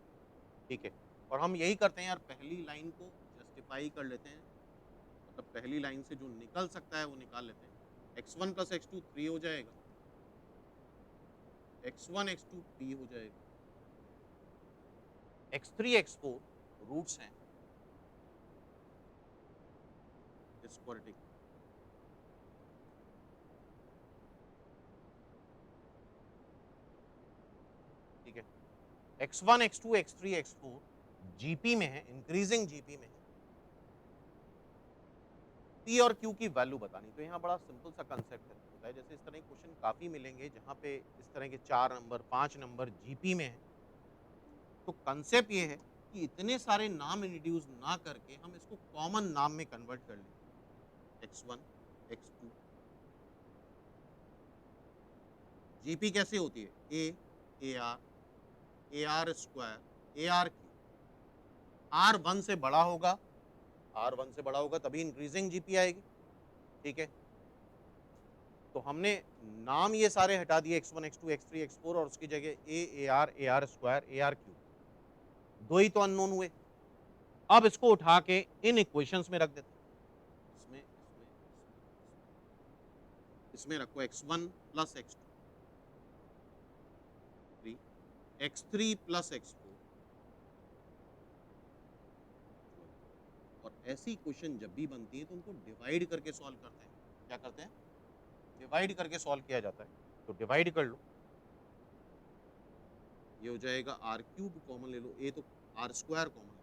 ठीक है, और हम यही करते हैं यार, पहली लाइन को जस्टिफाई कर लेते हैं, मतलब पहली लाइन से जो निकल सकता है वो निकाल लेते हैं। x1 प्लस x2 3 हो जाएगा, x1 x2 p हो जाएगा, x3 x4 रूट्स हैं इस क्वाड्रेटिक। ठीक है, x1 x2 x3 x4 GP में है, इंक्रीजिंग जीपी में है। पी और क्यू की वैल्यू बतानी, तो यहाँ बड़ा सिंपल सा कंसेप्ट होता है। जैसे इस तरह के क्वेश्चन काफी मिलेंगे जहाँ पे इस तरह के 4 नंबर 5 नंबर जीपी में है। तो कंसेप्ट ये है कि इतने सारे नाम इंट्रोड्यूस ना करके हम इसको कॉमन नाम में कन्वर्ट कर लें। x1 x2 जीपी कैसे होती है, a r square a r cube. R 1 से बड़ा होगा, आर 1 से बड़ा होगा तभी इंक्रीजिंग जीपी आएगी। ठीक है, तो हमने नाम ये सारे हटा दिए, x1 x2 x3 x4, और उसकी जगह ए r square a r Q, दो ही तो अननोन हुए। अब इसको उठा के इन इक्वेशंस में रख देते हैं। इसमें रखो x1 plus x2 3, x3 plus x4, और ऐसी क्वेश्चन जब भी बनती है तो उनको डिवाइड करके सॉल्व करते हैं। क्या करते हैं? डिवाइड करके सॉल्व किया जाता है। तो डिवाइड कर लो, ये हो जाएगा आर क्यूब, कॉमन ले लो, ए तो आर स्क्वायर कॉमन ले लो,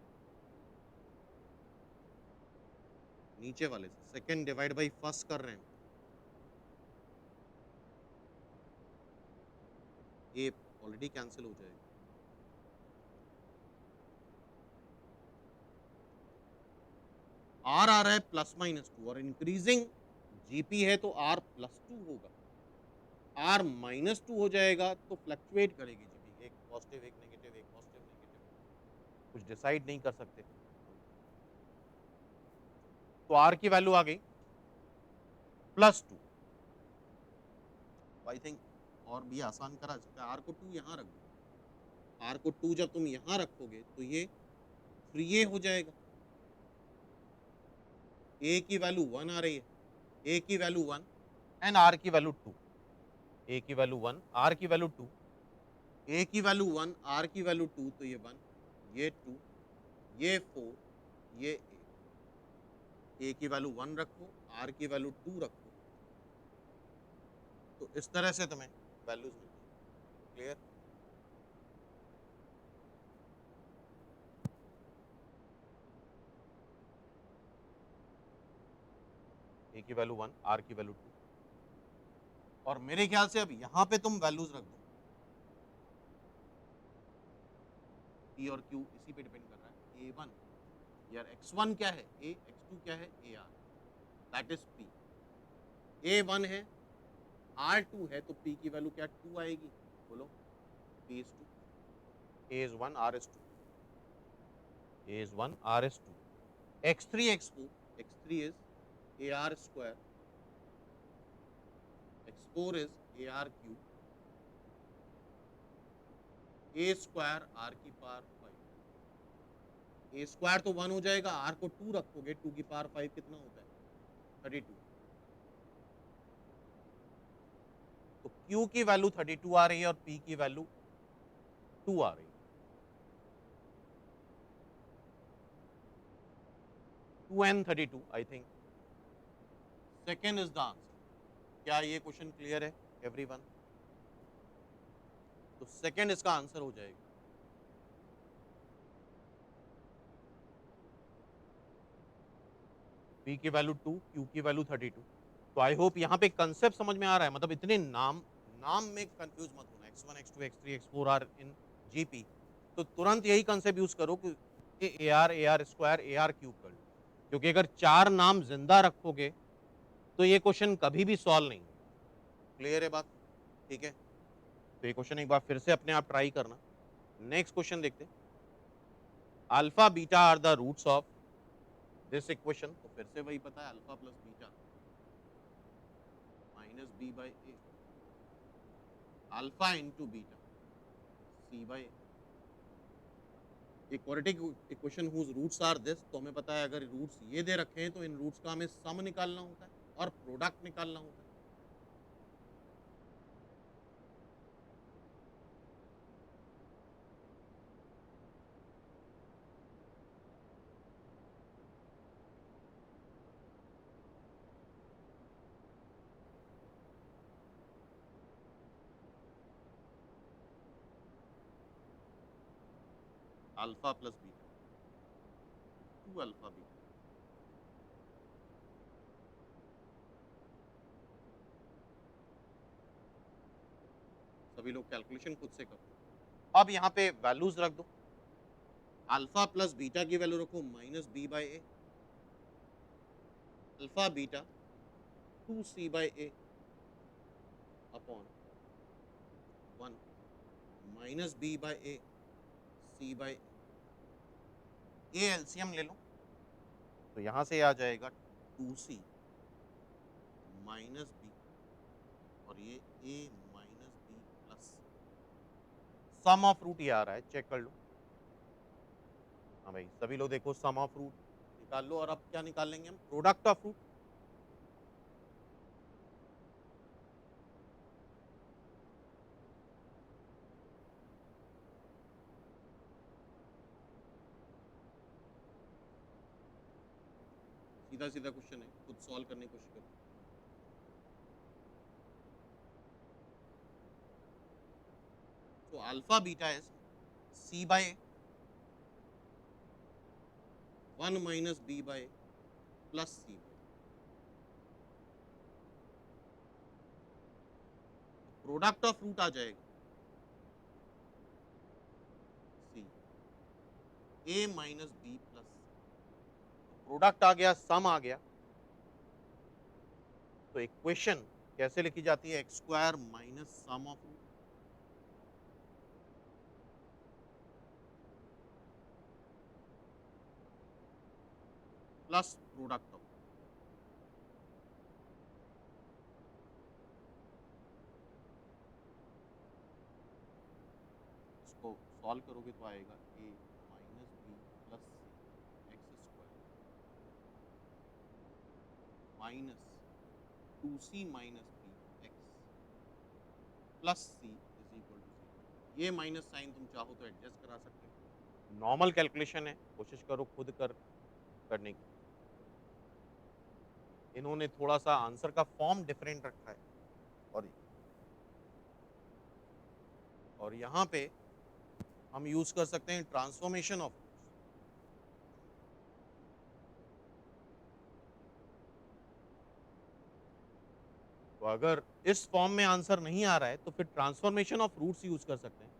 नीचे वाले से सेकेंड डिवाइड बाई फर्स्ट कर रहे हैं, ए ऑलरेडी कैंसिल हो जाएगा। आर आ रहा है प्लस माइनस 2, और इंक्रीजिंग जीपी है तो आर प्लस 2 होगा। आर माइनस 2 हो जाएगा तो फ्लक्चुएट करेगी जीपी, एक पॉजिटिव एक नेगेटिव, एक पॉजिटिव नेगेटिव, कुछ डिसाइड नहीं कर सकते। तो आर की वैल्यू आ गई +2। आई थिंक और भी आसान करा सकता है, आर को 2 यहाँ रख दो। आर को 2 जब तुम यहाँ रखोगे तो ये 3a हो जाएगा। ए की वैल्यू 1 आ रही है, ए की वैल्यू 1 एंड आर की वैल्यू 2। ए की वैल्यू 1, आर की वैल्यू 2, ए की वैल्यू 1, आर की वैल्यू 2, तो ये 1, ये 2, ये 4, ये ए की वैल्यू 1 रखो, आर की वैल्यू 2 रखो, तो इस तरह से तुम्हें वैल्यूज मिलती है। क्लियर? ए की वैल्यू 1, आर की वैल्यू 2, और मेरे ख्याल से अब यहाँ पे तुम वैल्यूज रख दो, पी और क्यू इसी पे डिपेंड कर रहा है। ए1 यार, x1 क्या है ए, x2 क्या है a are, that is P. A1 है, R2 है, तो P की वैल्यू क्या 2 आएगी, बोलो। P is 2, A is 1, R is 2, A is 1, R is 2, x3 x4, x3 is AR square, x4 is AR cube, A square R की power 5। A square तो 1 हो जाएगा, R को 2 रखोगे, 2 की पावर 5 कितना होता है 32। तो Q की वैल्यू 32 आ रही है और P की वैल्यू 2 आ रही है। 2 and 32, I think second is the answer. क्या ये क्वेश्चन क्लियर है एवरीवन? तो सेकेंड इसका आंसर हो जाएगा। P की वैल्यू 2, Q की वैल्यू 32। तो आई होप यहाँ पे कंसेप्ट समझ में आ रहा है, मतलब इतने नाम में कंफ्यूज मत होना। x1 x2 x3 x4 are in GP, तो तुरंत यही कंसेप्ट यूज करो कि ए r square a are cube कर लो, क्योंकि अगर 4 नाम जिंदा रखोगे तो ये क्वेश्चन कभी भी सॉल्व नहीं होगा। क्लियर है बात? ठीक है, तो ये क्वेश्चन एक बार फिर से अपने आप ट्राई करना। नेक्स्ट क्वेश्चन देखते हैं। Alpha beta are the roots of this equation, तो फिर से वही पता है, alpha plus beta minus b by a, alpha into beta c by a. एक quadratic equation whose roots are this, तो हमें पता है अगर रूट्स ये दे रखे हैं तो इन रूट्स का हमें सम निकालना होता है और प्रोडक्ट निकालना होता है। Alpha plus beta two alpha beta, सभी लोग कैलकुलेशन खुद से करो। अब यहाँ पे वैल्यूज रख दो। अल्फा प्लस बीटा की वैल्यू रखो minus b by a, alpha beta to c by a upon one minus b by a c by a. LCM ले लो, तो यहाँ से आ जाएगा टू सी माइनस बी और ये a minus b plus, sum of root ये आ रहा है, चेक कर लो। हाँ भाई, सभी लोग देखो सम ऑफ रूट निकाल लो। और अब क्या निकाल लेंगे हम? Product of root. सीधा सीधा क्वेश्चन है, खुद सॉल्व करने की कोशिश करो। तो alpha beta is c by one minus b by plus c by, product of root आ जाएगा c a minus b plus, product आ गया, सम आ गया। तो इक्वेशन कैसे लिखी जाती है? X square minus sum of root plus product of. इसको सॉल्व करोगे तो आएगा a minus b plus c x square minus two c minus b x plus c is equal to zero. ये माइनस साइन तुम चाहो तो adjust करा सकते हो। नॉर्मल कैलकुलेशन है, कोशिश करो खुद करने की। इन्होंने थोड़ा सा आंसर का फॉर्म डिफरेंट रखा है और यहाँ पे हम यूज कर सकते हैं ट्रांसफॉर्मेशन ऑफ। तो अगर इस फॉर्म में आंसर नहीं आ रहा है तो फिर ट्रांसफॉर्मेशन ऑफ रूट्स यूज कर सकते हैं।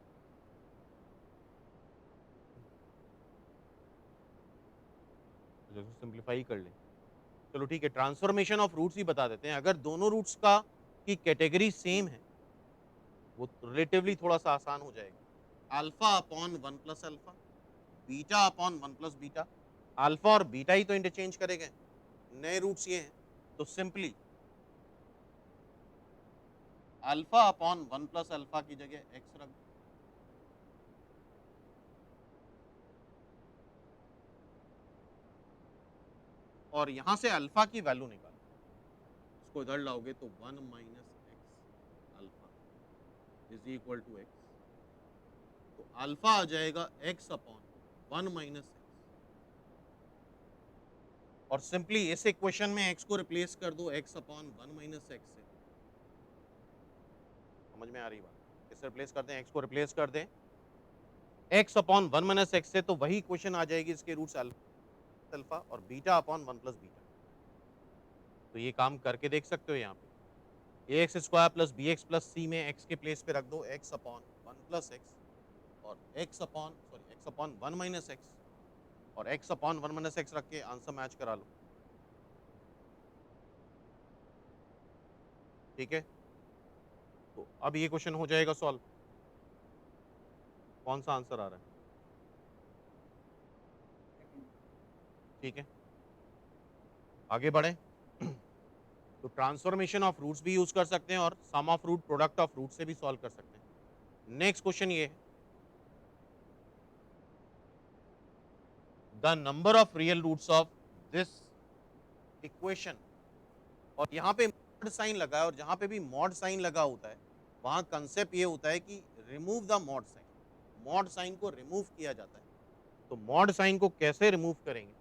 सिंप्लीफाई कर लें, चलो ठीक है, ट्रांसफॉर्मेशन ऑफ रूट्स ही बता देते हैं। अगर दोनों रूट्स का की कैटेगरी सेम है वो रिलेटिवली थोड़ा सा आसान हो जाएगा। Alpha upon one plus alpha, beta upon one plus beta. Alpha और बीटा ही तो इंटरचेंज करेंगे, नए रूट्स ये हैं, तो simply alpha upon one plus alpha की जगह एक्स रख दो। और यहां से अल्फा की वैल्यू निकालो, इसको इधर लाओगे तो one minus x alpha is equal to x, तो अल्फा आ जाएगा x upon one minus x. और सिंपली इस इक्वेशन में एक्स को रिप्लेस कर दो x upon one minus x से। समझ में आ रही बात? इससे रिप्लेस कर दें, एक्स को रिप्लेस कर दें x upon one minus x से, तो वही इक्वेशन आ जाएगी, इसके रूट्स अल्फा और beta upon one plus beta. तो ये काम करके देख सकते हो। यहाँ पे a x square plus B x plus c में एक्स के प्लेस पे रख दो x upon one plus x और x upon one minus x और x upon one minus x रख के आंसर मैच करा लो। ठीक है, तो अब ये क्वेश्चन हो जाएगा सॉल्व। कौन सा आंसर आ रहा है? ठीक है, आगे बढ़े। तो ट्रांसफॉर्मेशन ऑफ रूट्स भी यूज कर सकते हैं और sum of root product of root से भी सॉल्व कर सकते हैं। नेक्स्ट क्वेश्चन ये है, the number of real roots of this equation. और यहाँ पे मॉड साइन लगा है, और जहां पे भी मॉड साइन लगा होता है वहां कंसेप्ट ये होता है कि remove the mod sine, mod sine को रिमूव किया जाता है। तो मॉड साइन को कैसे रिमूव करेंगे?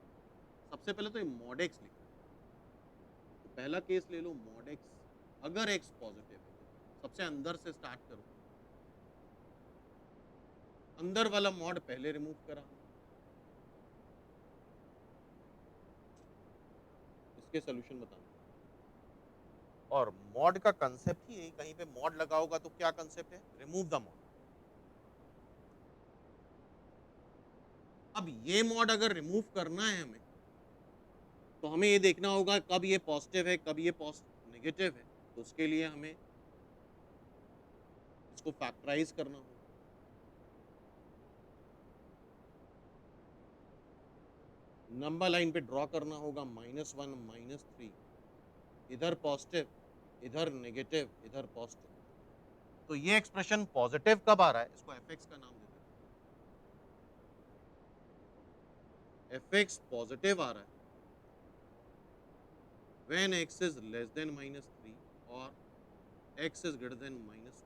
सबसे पहले तो ये मॉड एक्स लिखो। तो पहला केस ले लो मॉड एक्स, अगर एक्स पॉजिटिव है तो सबसे अंदर से स्टार्ट करो, अंदर वाला मॉड पहले रिमूव करा, इसके सोल्यूशन बताना। और मॉड का कंसेप्ट ही है, कहीं पे मॉड लगा होगा तो क्या कंसेप्ट है? Remove the mod. अब ये मॉड अगर रिमूव करना है हमें, तो हमें ये देखना होगा कब ये पॉजिटिव है, कब ये नेगेटिव है। तो उसके लिए हमें इसको फैक्टराइज करना होगा। नंबर लाइन पे ड्रॉ करना होगा -1 -3, इधर पॉजिटिव, इधर नेगेटिव, इधर पॉजिटिव। तो ये एक्सप्रेशन पॉजिटिव कब आ रहा है, इसको एफ एक्स का नाम दे देते हैं। एफ एक्स पॉजिटिव आ रहा है when x is less than -3 और x is greater than -1।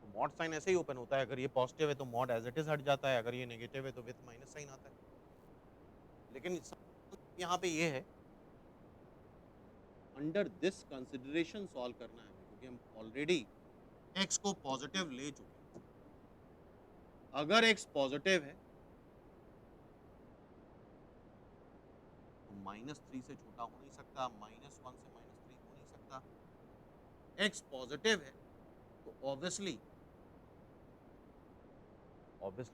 तो मॉड साइन ऐसे ही ओपन होता है, अगर ये पॉजिटिव है तो मॉड एज इट इज हट जाता है, अगर ये नेगेटिव है तो विथ माइनस साइन आता है। लेकिन यहाँ पे ये है, अंडर दिस कंसिडरेशन सॉल्व करना है हमें, क्योंकि हम ऑलरेडी x को पॉजिटिव ले चुके हैं। अगर x पॉजिटिव है तो -3 से छोटा हो नहीं सकता, -1 से -3 हो नहीं सकता। x पॉजिटिव है तो ऑब्वियसली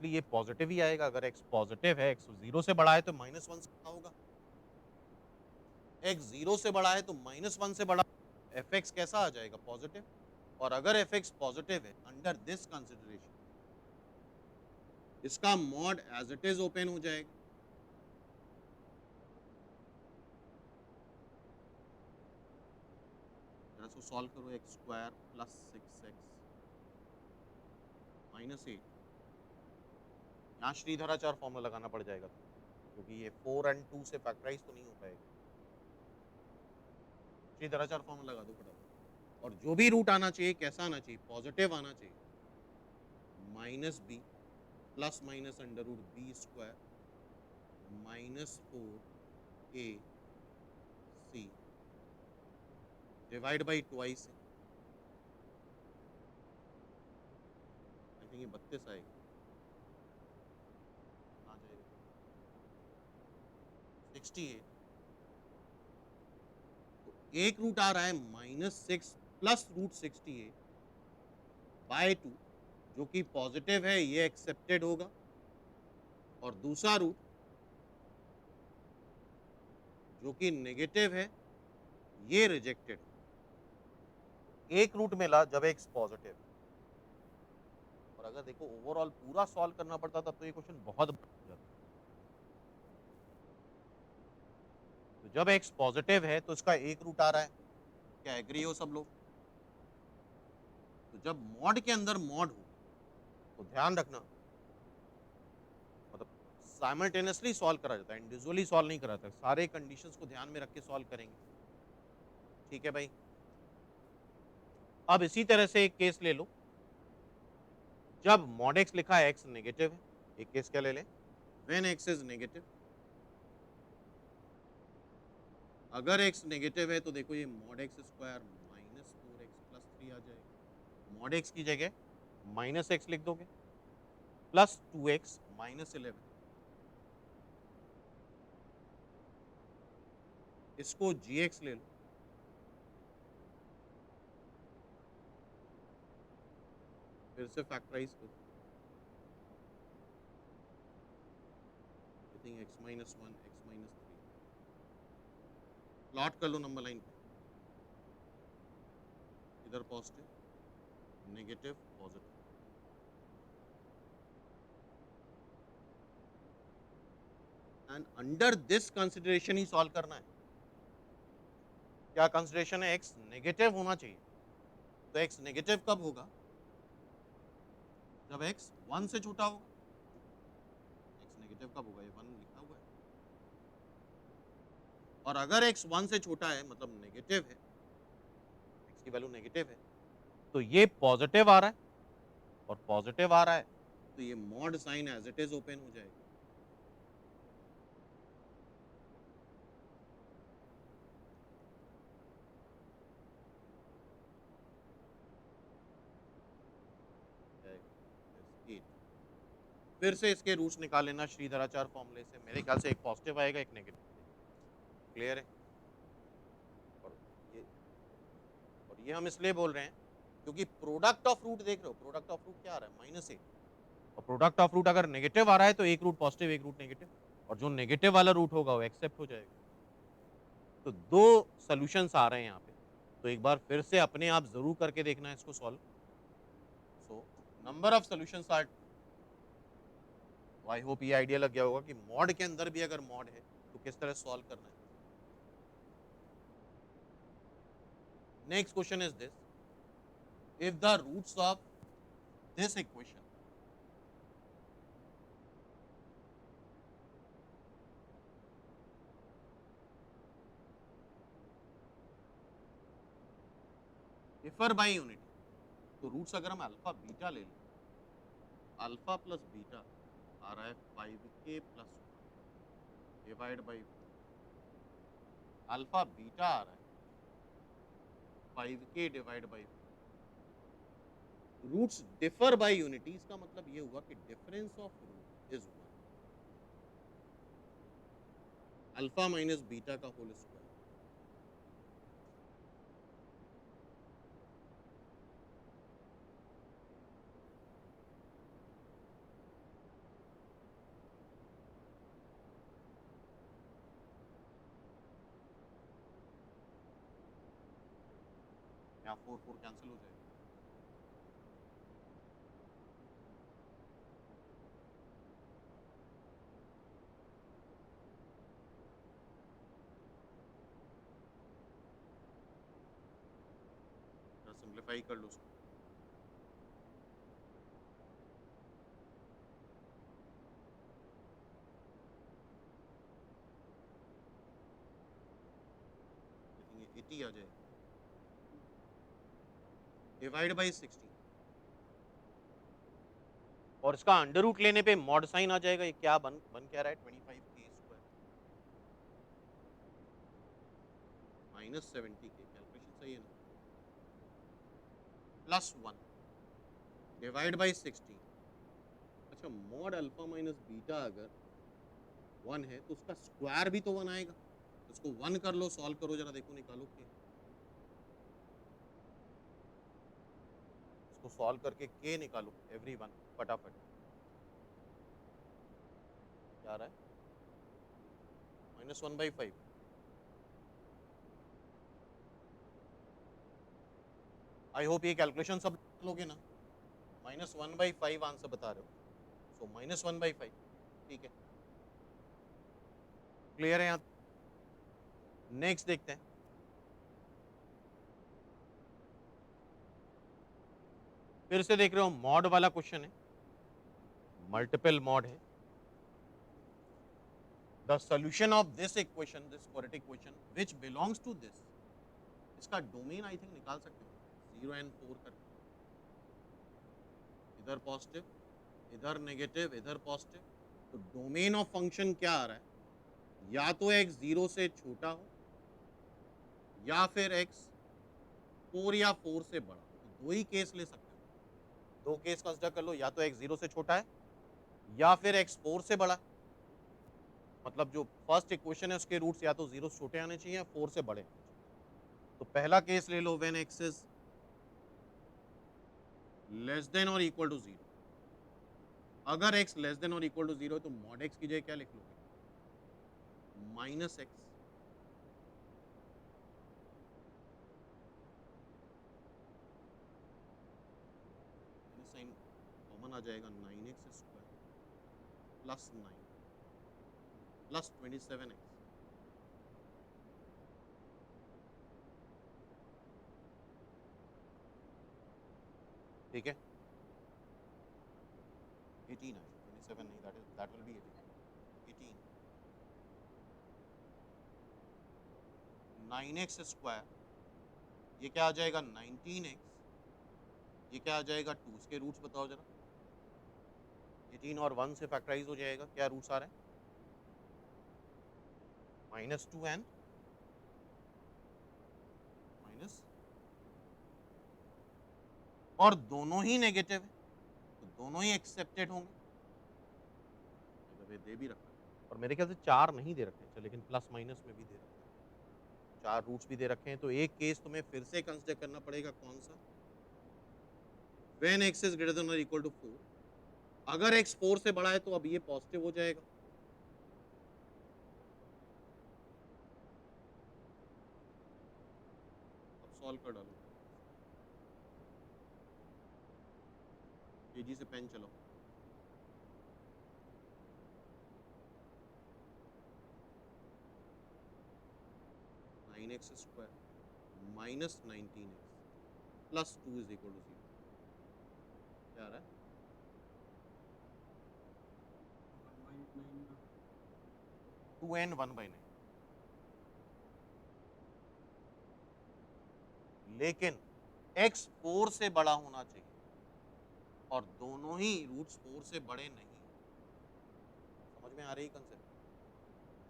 ये पॉजिटिव ही आएगा। अगर x पॉजिटिव है, x 0 से बड़ा है तो -1 से बड़ा होगा, x 0 से बड़ा है तो -1 से बड़ा, एफ एक्स कैसा आ जाएगा? पॉजिटिव। और अगर एफ एक्स पॉजिटिव है अंडर दिस कंसिडरेशन, इसका mod as it is open हो जाएगा। जरा इसको सॉल्व करो, x² + 6x -8। यहाँ श्रीधराचार्य फॉर्मूला लगाना पड़ जाएगा, क्योंकि ये 4 और 2 से फैक्टराइज तो नहीं हो पाएगा। श्रीधराचार्य फॉर्मूला लगा दो फटाफट। और जो भी रूट आना चाहिए कैसा आना चाहिए? पॉजिटिव आना चाहिए। -b ± √b² -4ac divide by twice है। आई थिंक ये 32 आएगा, आ जाएगा 68। तो एक रूट आ रहा है -6 + √68 बाय 2, जो कि पॉजिटिव है, ये एक्सेप्टेड होगा। और दूसरा रूट जो कि नेगेटिव है, ये रिजेक्टेड है। एक रूट मिला जब एक्स पॉजिटिव। और अगर देखो ओवरऑल पूरा सॉल्व करना पड़ता तब तो ये क्वेश्चन बहुत बड़ा हो जाता। तो जब एक्स पॉजिटिव है तो इसका एक रूट आ रहा है, क्या एग्री हो सब लोग? तो जब मॉड के अंदर मॉड हो तो ध्यान रखना, मतलब साइमल्टेनियसली सॉल्व करा जाता है, इंडिविजुअली सॉल्व नहीं करा जाता, सारे कंडीशंस को ध्यान में रख के सॉल्व करेंगे। ठीक है भाई। अब इसी तरह से एक केस ले लो, जब मॉड एक्स लिखा है एक्स नेगेटिव है। एक केस क्या ले लें? When x is negative. अगर x नेगेटिव है तो देखो ये mod x² -4x + 3 आ जाएगा। mod x की जगह -x लिख दोगे, +2x -11। इसको gx ले लो, फिर से फैक्टराइज करो, I think x minus one x minus three, plot कर लो नंबर लाइन पे, इधर positive negative positive, and under this consideration he solve करना है। क्या कंसिडरेशन है? x नेगेटिव होना चाहिए। तो x नेगेटिव कब होगा? जब x 1 से छोटा होगा। x नेगेटिव कब होगा? ये 1 लिखा हुआ है। और अगर x 1 से छोटा है मतलब नेगेटिव है, x की वैल्यू नेगेटिव है, तो ये पॉजिटिव आ रहा है और पॉजिटिव आ रहा है, तो ये mod sign as it is open हो जाएगा। फिर से इसके रूट्स निकाल लेना श्रीधराचार्य फॉर्मूले से। मेरे ख्याल से एक पॉजिटिव आएगा एक नेगेटिव। क्लियर है? और ये हम इसलिए बोल रहे हैं क्योंकि प्रोडक्ट ऑफ रूट देख रहे हो, प्रोडक्ट ऑफ रूट क्या आ रहा है? -8। और प्रोडक्ट ऑफ रूट अगर नेगेटिव आ रहा है तो एक रूट पॉजिटिव एक रूट नेगेटिव, और जो नेगेटिव वाला रूट होगा वो एक्सेप्ट हो जाएगा। तो दो सॉल्यूशंस आ रहे हैं यहाँ पे, तो एक बार फिर से अपने आप जरूर करके देखना है इसको solve. So number of solutions are, I hope ये आइडिया लग गया होगा कि मॉड के अंदर भी अगर मॉड है तो किस तरह सॉल्व करना है। Next question is this, if the roots of this equation differ by unity, तो रूट्स अगर हम अल्फा बीटा ले लें, अल्फा प्लस बीटा आ रहा है 5k plus divide by, alpha beta आ रहा है 5k divide by, roots differ by unity, इसका मतलब ये हुआ कि difference of root is 1, alpha minus beta का होल स्क्वायर। यहाँ 4 4 कैंसिल हो जाएगा, सिंप्लीफाई कर लो उसको, लेकिन ये 80 आ जाएगा डिवाइड बाई 16, और इसका अंडर रूट लेने पे मॉड साइन आ जाएगा। ये क्या बन क्या रहा है? 25k square minus 70k, calculation सही है ना, प्लस 1 डिवाइड बाई 16। अच्छा, मॉड अल्फा माइनस बीटा अगर 1 है तो उसका स्क्वायर भी तो 1 आएगा, उसको 1 कर लो, सॉल्व करो जरा, देखो निकालो के, इसको सॉल्व करके के निकालो एवरीवन फटाफट। क्या आ रहा है? -1/5। आई होप ये कैलकुलेशन सब लोगे ना। -1/5 आंसर बता रहे हो, सो -1/5, ठीक है, क्लियर है यहाँ? नेक्स्ट देखते हैं, फिर से देख रहे हो मॉड वाला क्वेश्चन है, मल्टीपल मॉड है। The solution of this equation, this quadratic equation which belongs to this, इसका डोमेन आई थिंक निकाल सकते हो 0 and 4 करके, इधर पॉजिटिव इधर नेगेटिव इधर पॉजिटिव, तो डोमेन ऑफ फंक्शन क्या आ रहा है? या तो x 0 से छोटा हो या फिर x 4 या 4 से बड़ा, तो दो ही केस ले सकते हो, दो केस कंसिडर कर लो, या तो x 0 से छोटा है या फिर x 4 से बड़ा है। मतलब जो फर्स्ट इक्वेशन है उसके रूट्स या तो 0 से छोटे आने चाहिए या 4 से बड़े आने चाहिए। तो पहला केस ले लो, when x is less than और इक्वल टू 0। अगर x लेस देन और इक्वल टू 0 है तो मॉड x की जगह क्या लिख लोगे? Minus x. साइन कॉमन आ जाएगा, 9x square plus 9 plus 27x। ठीक है, 18 है, 27 नहीं, that will be 18। 9x square, ये क्या आ जाएगा? 19x। ये क्या आ जाएगा? 2। इसके रूट्स बताओ जरा। 18 और 1 से फैक्टराइज हो जाएगा, क्या रूट्स आ रहे हैं? -2 एंड माइनस, और दोनों ही नेगेटिव है तो दोनों ही एक्सेप्टेड होंगे। दे भी रखा है और मेरे ख्याल से 4 नहीं दे रखे हैं, लेकिन प्लस माइनस में भी दे रखे हैं, 4 रूट्स भी दे रखे हैं। तो एक केस तुम्हें फिर से कंसिडर करना पड़ेगा, कौन सा? When x is greater than और इक्वल टू 4। अगर x 4 से बड़ा है तो अब ये पॉजिटिव हो जाएगा। अब सॉल्व कर डालो, तेजी से पेन चलाओ। Nine x square minus 19x plus 2 is equal to 0। क्या आ रहा है? 2 एंड 1/9। लेकिन x 4 से बड़ा होना चाहिए और दोनों ही रूट्स 4 से बड़े नहीं। समझ में आ रही कंसेप्ट?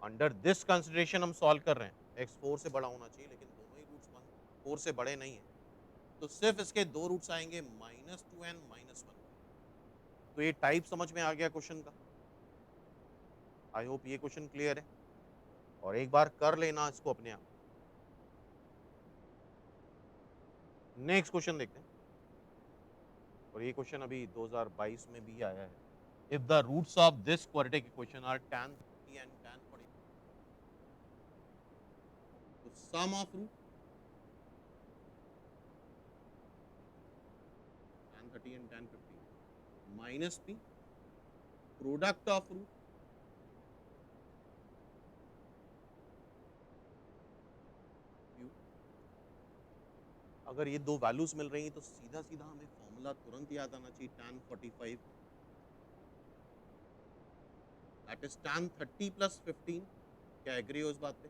अंडर दिस कंसिडरेशन हम सॉल्व कर रहे हैं, x 4 से बड़ा होना चाहिए लेकिन दोनों ही रूट्स 4 से बड़े नहीं है, तो सिर्फ इसके दो रूट्स आएंगे, -2 एंड -1। तो ये टाइप समझ में आ गया क्वेश्चन का। आई होप ये क्वेश्चन क्लियर है, और एक बार कर लेना इसको अपने आप। नेक्स्ट क्वेश्चन देखते हैं, और ये क्वेश्चन अभी 2022 में भी आया है। If the roots of this quadratic equation are tan 30 and tan 40, तो sum of root tan 30 and tan 15 minus p product of root q। अगर ये दो वैल्यूज मिल रही हैं तो सीधा सीधा हमें फॉर्मूला तुरंत याद आना चाहिए, tan 45 that is tan 30 plus 15। क्या एग्री हो इस बात पे?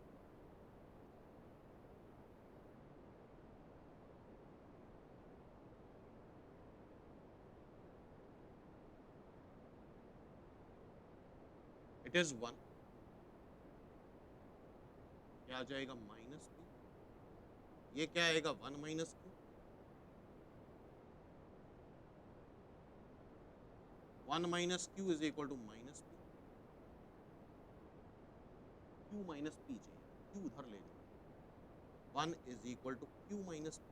It is 1। क्या आ जाएगा? Minus p। ये क्या आएगा? 1 minus q। 1 minus q is equal to minus p। q minus p चाहिए, q उधर ले जाओ। 1 is equal to q minus p,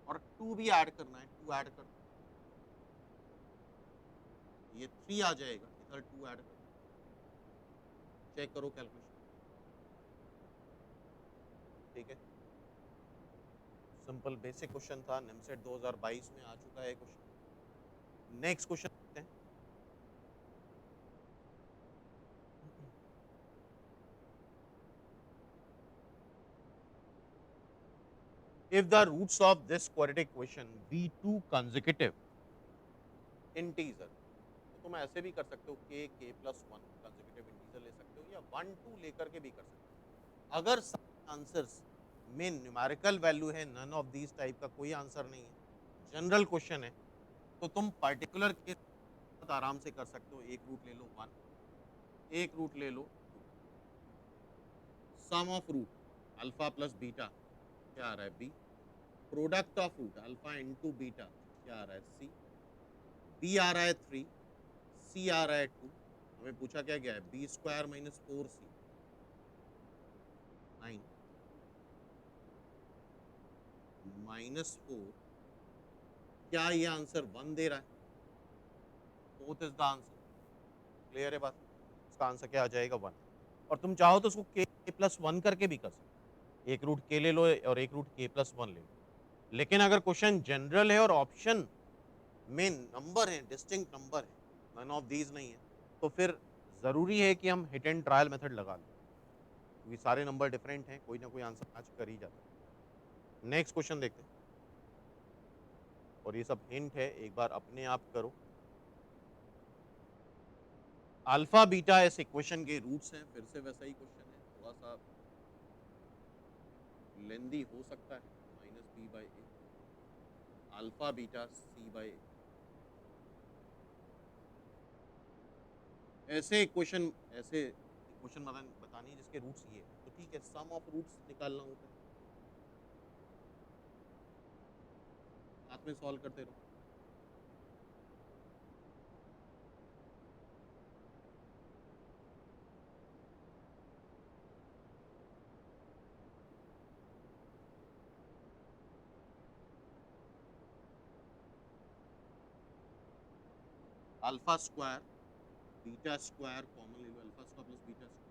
और 2 भी ऐड करना है, 2 ऐड कर, ये 3 आ जाएगा, इधर 2 ऐड कर, चेक करो कैलकुलेशन। ठीक है, सिंपल बेसिक क्वेश्चन था, निमसेट 2022 में आ चुका है क्वेश्चन। नेक्स्ट क्वेश्चन देखते हैं। If the roots of this quadratic equation be two consecutive integer, तो तुम ऐसे भी कर सकते हो, k प्लस 1 कंसेक्यूटिव इंटीजर ले सकते हो, या 1 2 लेकर के भी कर सकते हो। अगर आंसर्स में न्यूमेरिकल वैल्यू है, नन ऑफ दीज टाइप का कोई आंसर नहीं है, जनरल क्वेश्चन है, तो तुम पर्टिकुलर के साथ आराम से कर सकते हो। एक रूट ले लो 1, एक रूट ले लो 2। Sum of root alpha plus beta, क्या आ रहा है? B. Product of root alpha into beta, क्या आ रहा है? सी। बी आ रहा है 3, सी आ रहा है 2। हमें पूछा क्या गया है? बी स्क्वायर माइनस 4c 9 -4 क्या ये आंसर 1 दे रहा है? Both is the answer. Clear है बात? इसका आंसर क्या आ जाएगा? 1। और तुम चाहो तो उसको k+1 करके भी कर सकते हो। एक रूट k ले लो और एक रूट k+1 ले लो। लेकिन अगर क्वेश्चन जनरल है और ऑप्शन में नंबर है, डिस्टिंक्ट नंबर है, नन ऑफ दीज नहीं है, तो फिर जरूरी है कि हम हिट एंड ट्रायल मेथड लगा लें, क्योंकि सारे नंबर डिफरेंट हैं, कोई ना कोई आंसर मैच कर ही जाता है। नेक्स्ट क्वेश्चन देखते हैं। और ये सब हिंट है, एक बार अपने आप करो। अल्फा बीटा इस इक्वेशन के रूट्स हैं। फिर से वैसा ही क्वेश्चन है, थोड़ा सा लेंदी हो सकता है। -b/a alpha beta c/a। ऐसे इक्वेशन बतानी है जिसके रूट्स ये है, तो ठीक है, सम ऑफ रूट्स निकालना होता है, साथ में सॉल्व करते रहो। Alpha square beta square common ले लो, alpha square plus beta square.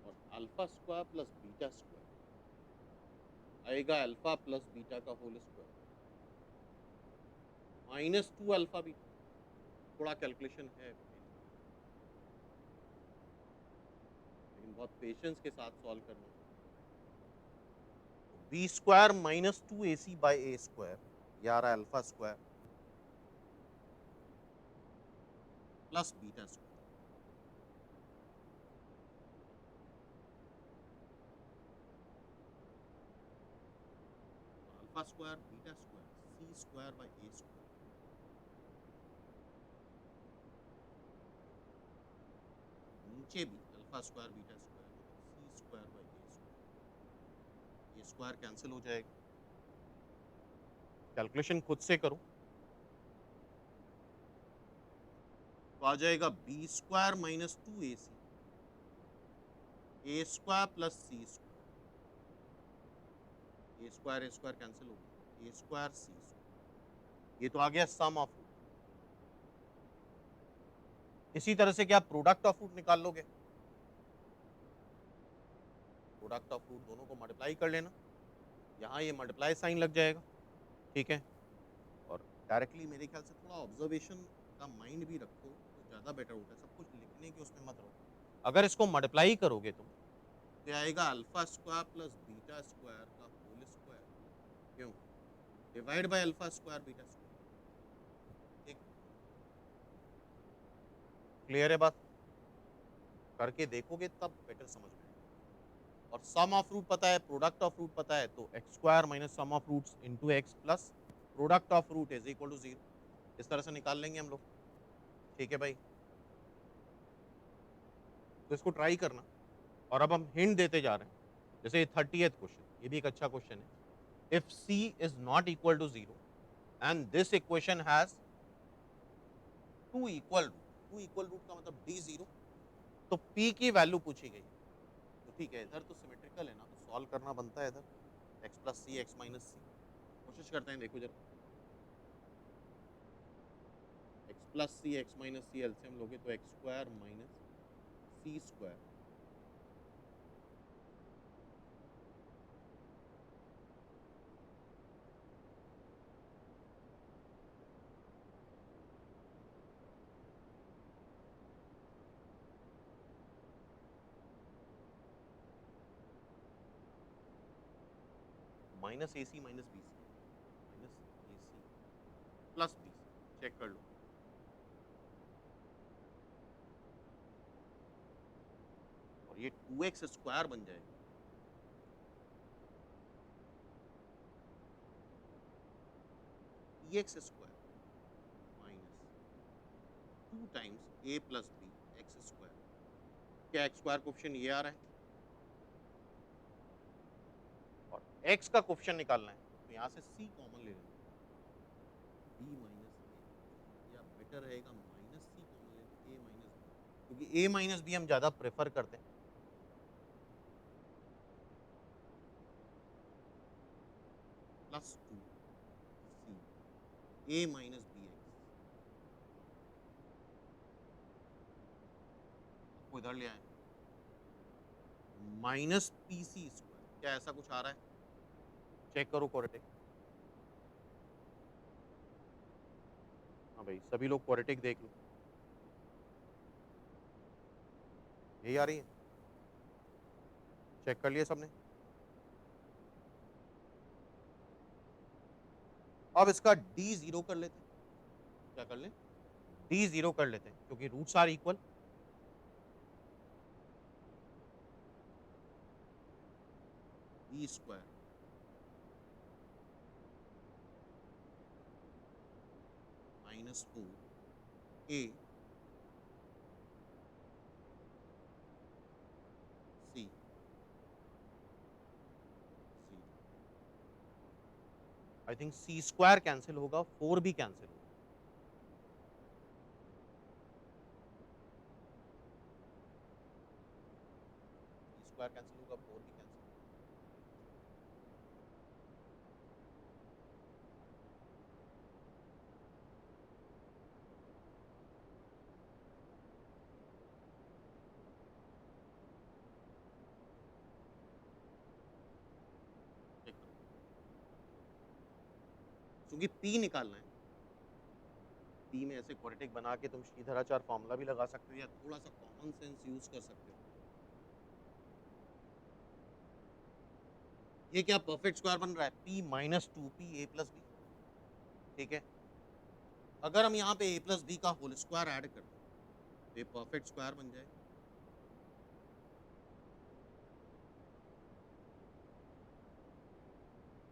और alpha square plus beta square आएगा अल्फा प्लस बीटा का होल स्क्वायर -2 अल्फा बीटा। थोड़ा कैलकुलेशन है लेकिन बहुत पेशेंस के साथ सॉल्व करना है। बी स्क्वायर -2ac/a² ये आ रहा है alpha square plus beta square. और alpha square beta square c²/a²। नीचे भी alpha square beta square c²/a²। ये स्क्वायर कैंसिल हो जाएगा, कैलकुलेशन खुद से करो। तो आ जाएगा b² -2ac a² plus c²। a² cancel हो गया, a² c²। ये तो आ गया सम ऑफ रूट। इसी तरह से क्या प्रोडक्ट ऑफ रूट निकाल लोगे? प्रोडक्ट ऑफ रूट दोनों को मल्टीप्लाई कर लेना, यहाँ ये मल्टीप्लाई साइन लग जाएगा, ठीक है। और डायरेक्टली मेरे ख्याल से थोड़ा ऑब्जर्वेशन का माइंड भी रखो तो ज़्यादा बेटर होता है, सब कुछ लिखने के उसमें मत रहो। अगर इसको मल्टीप्लाई करोगे तुम तो आएगा alpha square plus beta square का होल स्क्वायर, क्यों, divide by alpha square beta square. ठीक, क्लियर है बात? करके देखोगे तब बेटर समझ में आएगा। और सम ऑफ रूट पता है, प्रोडक्ट ऑफ रूट पता है, तो x² minus sum of roots into x plus product of root is equal to 0। इस तरह से निकाल लेंगे हम लोग, ठीक है भाई। तो इसको ट्राई करना। और अब हम हिंट देते जा रहे हैं, जैसे 30th क्वेश्चन, ये भी एक अच्छा क्वेश्चन है। If c is not equal to 0 and this equation has two equal root का मतलब d0, तो p की वैल्यू पूछी गई है। तो ठीक है, इधर तो सिमेट्रिकल है ना, तो सॉल्व करना बनता है इधर x plus c x minus c. कोशिश करते हैं, देखो जरा, x plus c x minus c LCM लोगे तो x² minus c²। Minus a c minus b c, minus a c plus b c, check कर लो। और ये 2x² बन जाएगा, x² minus 2 times a plus b x²। क्या x² question ये आ रहा है? एक्स का कोफिशिएंट निकालना है तो यहाँ से सी कॉमन ले लेना, बी माइनस ए, या बेटर रहेगा माइनस सी कॉमन ले लो, ए माइनस बी, क्योंकि ए माइनस बी हम ज़्यादा प्रेफर करते हैं। Plus two C a minus b x, आपको इधर ले आए माइनस पी सी स्क्वायर, क्या ऐसा कुछ आ रहा है? चेक करो क्वाड्रेटिक। हाँ भाई, सभी लोग क्वाड्रेटिक देख लो, यही आ रही है, चेक कर लिया सबने। अब इसका डी जीरो कर लेते हैं, क्या कर लें? डी जीरो कर लेते हैं, क्योंकि roots are equal. B square minus four a c c, I think c square cancel होगा, फोर भी कैंसिल होगा, सी स्क्वायर कैंसिल होगा, फोर भी कैंसिल होगा। चेक करो, क्योंकि पी निकालना है, पी में ऐसे क्वाड्रेटिक बना के तुम श्रीधराचार्य फॉर्मूला भी लगा सकते हो या थोड़ा सा कॉमन सेंस यूज कर सकते हो। ये क्या परफेक्ट स्क्वायर बन रहा है? P minus two p a plus b, ठीक है। अगर हम यहाँ पे ए प्लस बी का होल स्क्वायर ऐड कर दें तो ये परफेक्ट स्क्वायर बन जाएगा।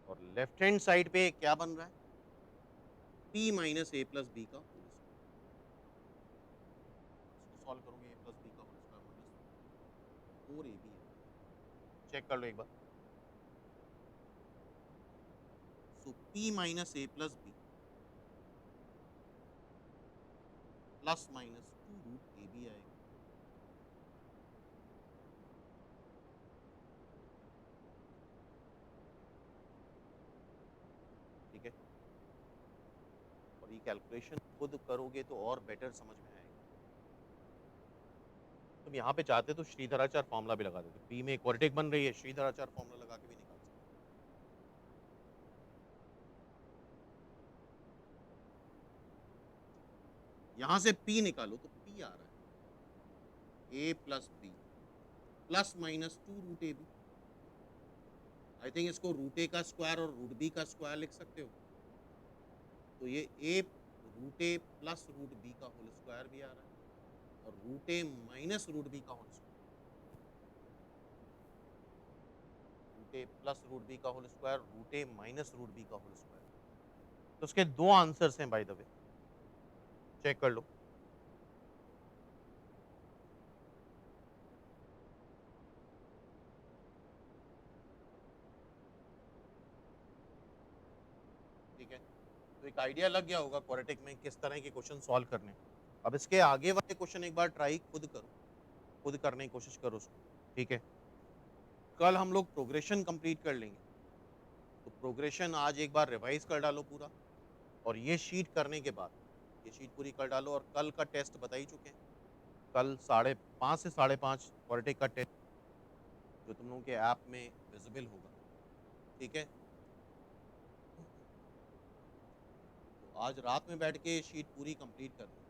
और लेफ्ट हैंड साइड पे क्या बन रहा है? P minus a plus b का होल स्क्वायर। इसको सॉल्व करोगे, ए प्लस बी का whole square minus four a b है, चेक कर लो एक बार। So p minus a plus b plus minus two root a b आएगा, ठीक है। और ये कैलकुलेशन खुद करोगे तो और बेटर समझ में आएगा। तुम यहाँ पे चाहते तो श्रीधराचार्य फॉर्मूला भी लगा देते, पी में क्वाड्रेटिक बन रही है, श्रीधराचार्य फॉर्मूला लगा के भी निकाल सकते। यहाँ से पी निकालो तो पी आ रहा है a plus b plus minus two root a b. I think इसको रूट ए का स्क्वायर और रूट बी का स्क्वायर लिख सकते हो, तो ये ए रूट ए प्लस रूट बी का होल स्क्वायर भी आ रहा है और रूट ए माइनस रूट बी का होल स्क्वायर, रूट ए प्लस रूट बी का होल स्क्वायर, रूट ए माइनस रूट बी का होल स्क्वायर। तो उसके दो आंसर्स हैं बाय द वे, चेक कर लो। ठीक है, तो एक आइडिया लग गया होगा क्वाड्रेटिक में किस तरह के क्वेश्चन सॉल्व करने हैं। अब इसके आगे वाले क्वेश्चन एक बार ट्राई खुद करो, खुद करने की कोशिश करो उसको, ठीक है। कल हम लोग प्रोग्रेशन कंप्लीट कर लेंगे, तो प्रोग्रेशन आज एक बार रिवाइज कर डालो पूरा, और ये शीट करने के बाद ये शीट पूरी कर डालो, और कल का टेस्ट बता ही चुके हैं, कल 5:30 से 5:30 क्वाड्रेटिक का टेस्ट जो तुम लोगों के ऐप में विजिबल होगा, ठीक है। तो आज रात में बैठ के शीट पूरी कंप्लीट करनी है।